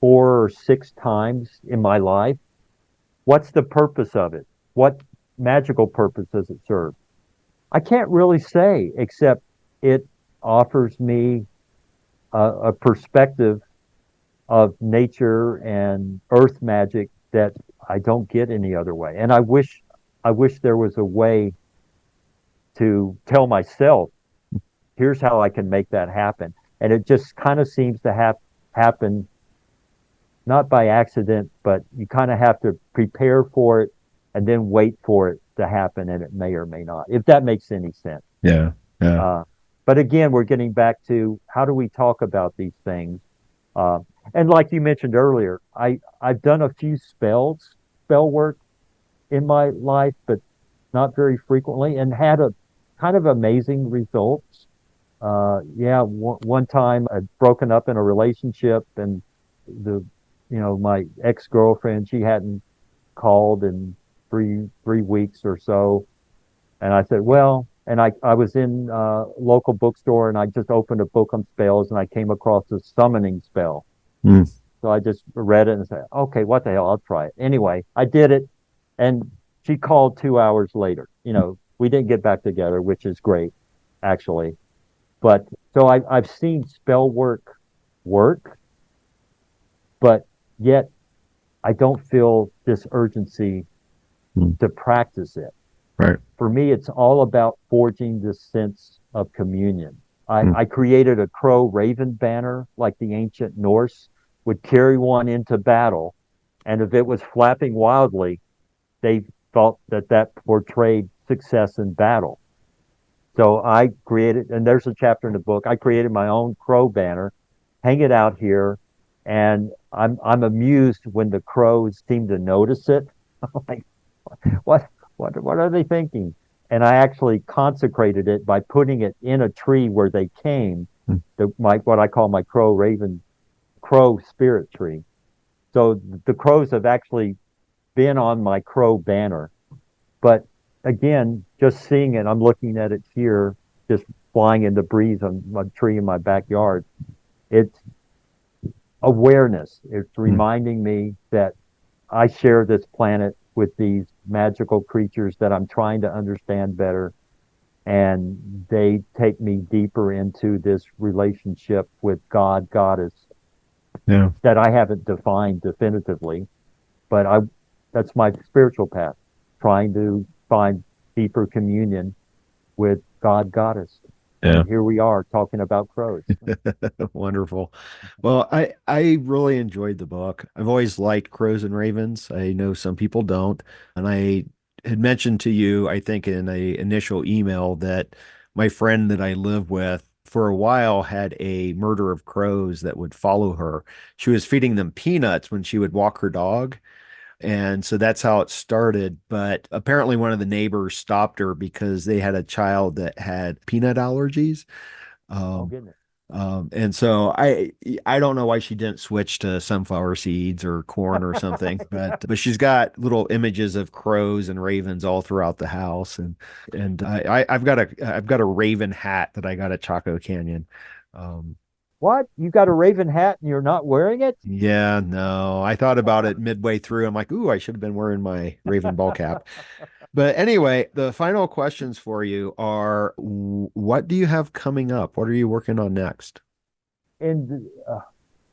4 or 6 times in my life? What's the purpose of it? What magical purpose does it serve? I can't really say, except it offers me a perspective of nature and earth magic that I don't get any other way. And I wish there was a way to tell myself, here's how I can make that happen. And it just kind of seems to happen not by accident, but you kind of have to prepare for it and then wait for it to happen, and it may or may not, if that makes any sense. Yeah. Yeah. But again, we're getting back to how do we talk about these things? And like you mentioned earlier, I've done a few spell work in my life, but not very frequently, and had a kind of amazing results. One time I'd broken up in a relationship, and my ex-girlfriend, she hadn't called in three weeks or so. And I said, well, and I was in a local bookstore, and I just opened a book on spells, and I came across a summoning spell. So I just read it and said, okay, what the hell, I'll try it. Anyway, I did it, and she called 2 hours later. We didn't get back together, which is great, actually. But so I've seen spell work, but yet I don't feel this urgency to practice it. Right. For me, it's all about forging this sense of communion. I created a crow raven banner like the ancient Norse would carry one into battle. And if it was flapping wildly, they thought that portrayed success in battle. So I created, and there's a chapter in the book, I created my own crow banner, hang it out here, and I'm amused when the crows seem to notice it. I'm like, what are they thinking? And I actually consecrated it by putting it in a tree where they came, what I call my crow spirit tree. So the crows have actually been on my crow banner. But again, just seeing it, I'm looking at it here, just flying in the breeze on my tree in my backyard. It's awareness. It's reminding me that I share this planet with these magical creatures that I'm trying to understand better, and they take me deeper into this relationship with God, Goddess, that I haven't defined definitively, but that's my spiritual path, trying to find deeper communion with God, Goddess. Yeah. And here we are talking about crows. Wonderful. Well, I really enjoyed the book. I've always liked crows and ravens. I know some people don't, and I had mentioned to you, I think in a initial email, that my friend that I live with for a while had a murder of crows that would follow her. She was feeding them peanuts when she would walk her dog. And so that's how it started. But apparently, one of the neighbors stopped her because they had a child that had peanut allergies. Oh, Um, goodness. and so I don't know why she didn't switch to sunflower seeds or corn or something, but she's got little images of crows and ravens all throughout the house, and I've got a raven hat that I got at Chaco Canyon. Um, What? You got a raven hat and you're not wearing it? yeah, no, I thought about it midway through. I'm like, ooh, I should have been wearing my raven ball cap. But anyway, the final questions for you are, what do you have coming up? What are you working on next? In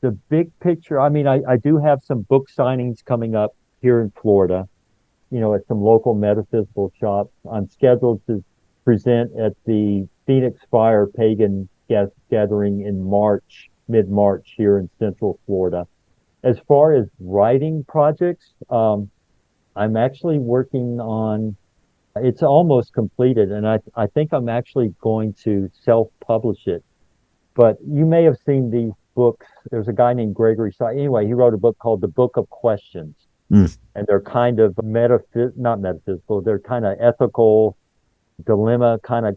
the big picture, I mean, I do have some book signings coming up here in Florida, at some local metaphysical shops. I'm scheduled to present at the Phoenix Fire Pagan Gathering in March, mid-March here in Central Florida. As far as writing projects, I'm actually working on, it's almost completed, and I think I'm actually going to self-publish it. But you may have seen these books. There's a guy named Gregory. Anyway, he wrote a book called The Book of Questions, Mm, and they're kind of not metaphysical. They're kind of ethical dilemma kind of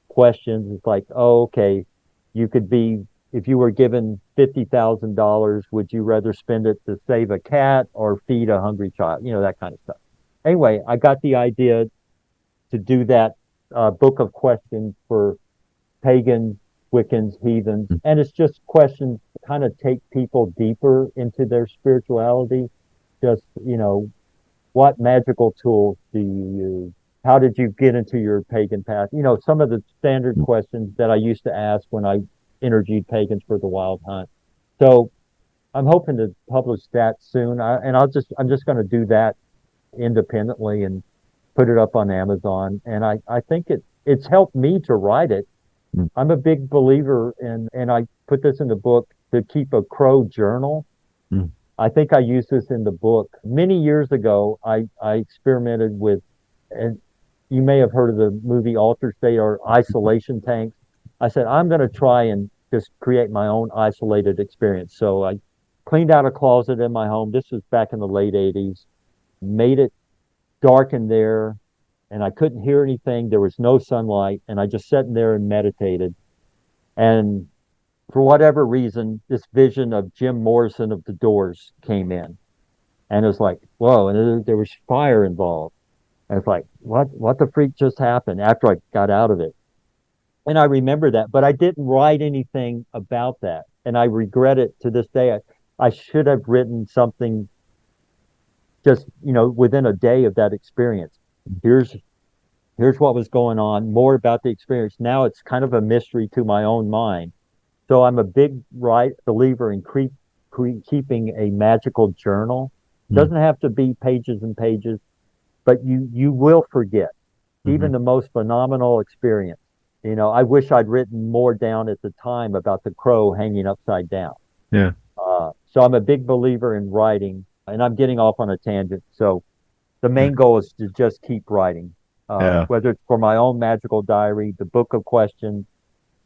questions. It's like, oh, okay, you could be if you were given $50,000, would you rather spend it to save a cat or feed a hungry child? That kind of stuff. Anyway, I got the idea to do that book of questions for pagans, Wiccans, heathens, mm, and it's just questions to kind of take people deeper into their spirituality. Just, what magical tools do you use? How did you get into your pagan path? Some of the standard mm. questions that I used to ask when I interviewed pagans for the Wild Hunt. So I'm hoping to publish that soon. I'm just going to do that independently and put it up on Amazon. And I think it's helped me to write it. Mm. I'm a big believer in, and I put this in the book, to keep a crow journal. Mm. I think I used this in the book. Many years ago, I experimented with, and you may have heard of the movie Alter State or isolation tanks. I said, I'm going to try and just create my own isolated experience. So I cleaned out a closet in my home. This was back in the late 80s, made it dark in there, and I couldn't hear anything. There was no sunlight, and I just sat in there and meditated. And for whatever reason, this vision of Jim Morrison of the Doors came in, and it was like, whoa! And there was fire involved, and it's like, what the freak just happened after I got out of it? And I remember that, but I didn't write anything about that, and I regret it to this day. I should have written something just within a day of that experience. Here's here's what was going on, more about the experience. Now it's kind of a mystery to my own mind. So I'm a big believer in keeping a magical journal. Mm. Doesn't have to be pages and pages, but you will forget even Mhm. the most phenomenal experience. I wish I'd written more down at the time about the crow hanging upside down. Yeah. So I'm a big believer in writing, and I'm getting off on a tangent. So the Yeah. main goal is to just keep writing, Yeah. whether it's for my own magical diary, the book of questions,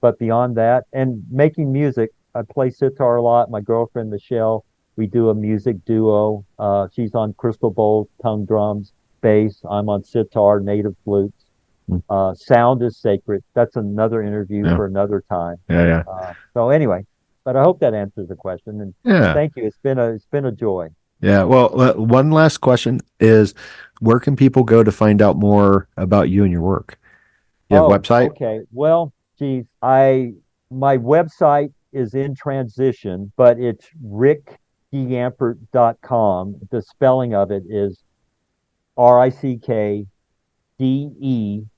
but beyond that, and making music. I play sitar a lot. My girlfriend Michelle, we do a music duo. She's on crystal bowls, tongue drums, bass. I'm on sitar, native flutes. Mm. Sound is sacred. That's another interview Yeah. for another time. Yeah. Yeah. So anyway, but I hope that answers the question. And Yeah. thank you. It's been a joy. Yeah. Well, one last question is, where can people go to find out more about you and your work? You have a Oh, website? okay. Well, geez, my website is in transition, but it's rickdeyampert.com. The spelling of it is RICKDE,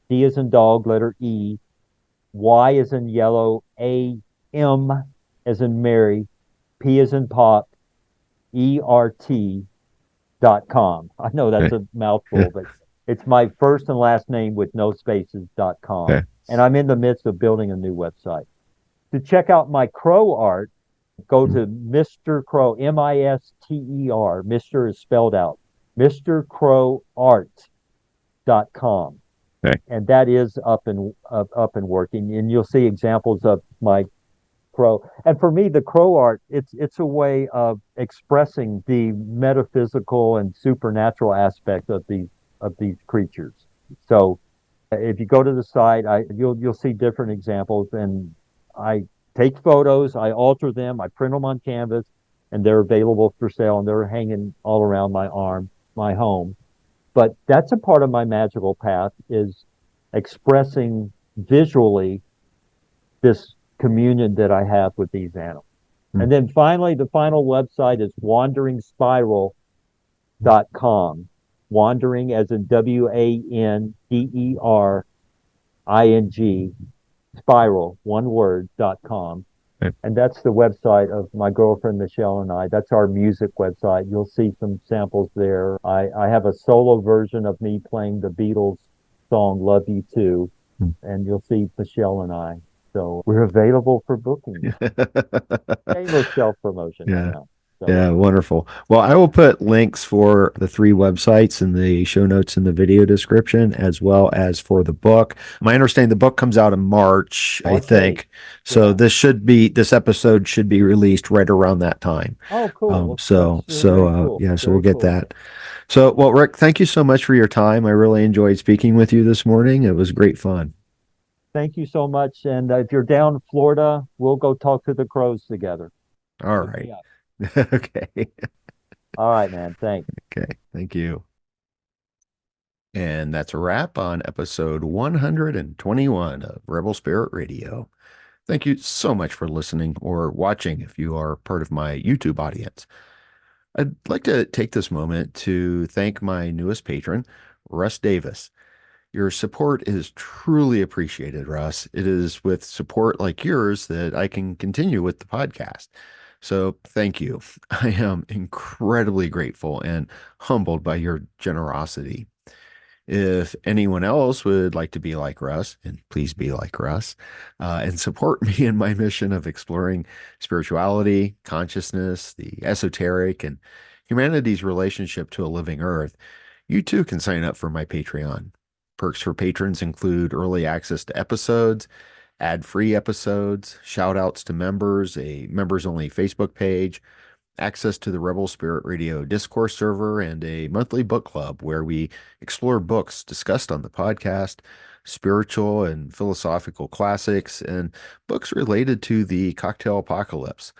D as in dog, letter E, Y as in yellow, AM as in Mary, P as in pop, ERT.com. I know that's Okay. a mouthful, but It's my first and last name with no spaces.com. Okay. And I'm in the midst of building a new website. To check out my crow art, go to Mr. Crow, Mister. Mister is spelled out. MrCrowArt.com. Okay. And that is up and working. And you'll see examples of my crow. And for me, the crow art, it's a way of expressing the metaphysical and supernatural aspect of these creatures. So if you go to the site, you'll see different examples, and I take photos, I alter them, I print them on canvas, and they're available for sale, and they're hanging all around my home. But that's a part of my magical path, is expressing visually this communion that I have with these animals. And then finally, the final website is wanderingsspiral.com. Wandering as in WANDERING, spiral, one word.com. Okay. And that's the website of my girlfriend Michelle and I. That's our music website. You'll see some samples there. I have a solo version of me playing the Beatles song Love You Too, and you'll see Michelle and I. So we're available for booking. Shameless self-promotion. Yeah. I know. So, Yeah, wonderful. Well, I will put links for the 3 websites in the show notes in the video description, as well as for the book. My understanding, the book comes out in March, I March think. 8th. So Yeah. this episode should be released right around that time. Oh, cool. Well, So that's very cool. yeah, so we'll Very get cool. that. So, well, Rick, thank you so much for your time. I really enjoyed speaking with you this morning. It was great fun. Thank you so much. And if you're down in Florida, we'll go talk to the crows together. All Look me right. up. Okay. All right, man. Thanks. Okay. Thank you. And that's a wrap on episode 121 of Rebel Spirit Radio. Thank you so much for listening or watching if you are part of my YouTube audience. I'd like to take this moment to thank my newest patron, Russ Davis. Your support is truly appreciated, Russ. It is with support like yours that I can continue with the podcast. So thank you. I am incredibly grateful and humbled by your generosity. If anyone else would like to be like Russ, and please be like Russ, and support me in my mission of exploring spirituality, consciousness, the esoteric, and humanity's relationship to a living earth, you too can sign up for my Patreon. Perks for patrons include early access to episodes, ad-free episodes, shout outs to members, a members-only Facebook page, access to the Rebel Spirit Radio Discourse server, and a monthly book club where we explore books discussed on the podcast, spiritual and philosophical classics, and books related to the cocktail apocalypse.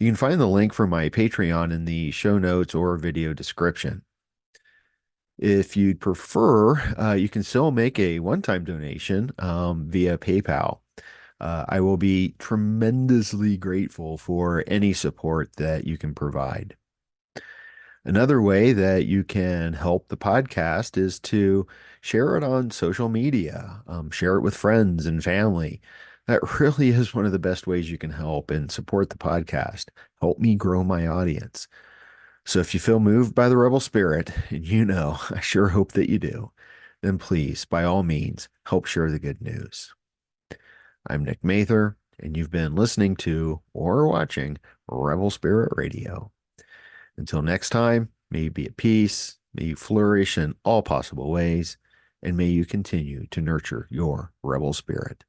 You can find the link for my Patreon in the show notes or video description. If you'd prefer, you can still make a one-time donation via PayPal. I will be tremendously grateful for any support that you can provide. Another way that you can help the podcast is to share it on social media, share it with friends and family. That really is one of the best ways you can help and support the podcast. Help me grow my audience. So if you feel moved by the rebel spirit, and you know, I sure hope that you do, then please, by all means, help share the good news. I'm Nick Mather, and you've been listening to or watching Rebel Spirit Radio. Until next time, may you be at peace, may you flourish in all possible ways, and may you continue to nurture your rebel spirit.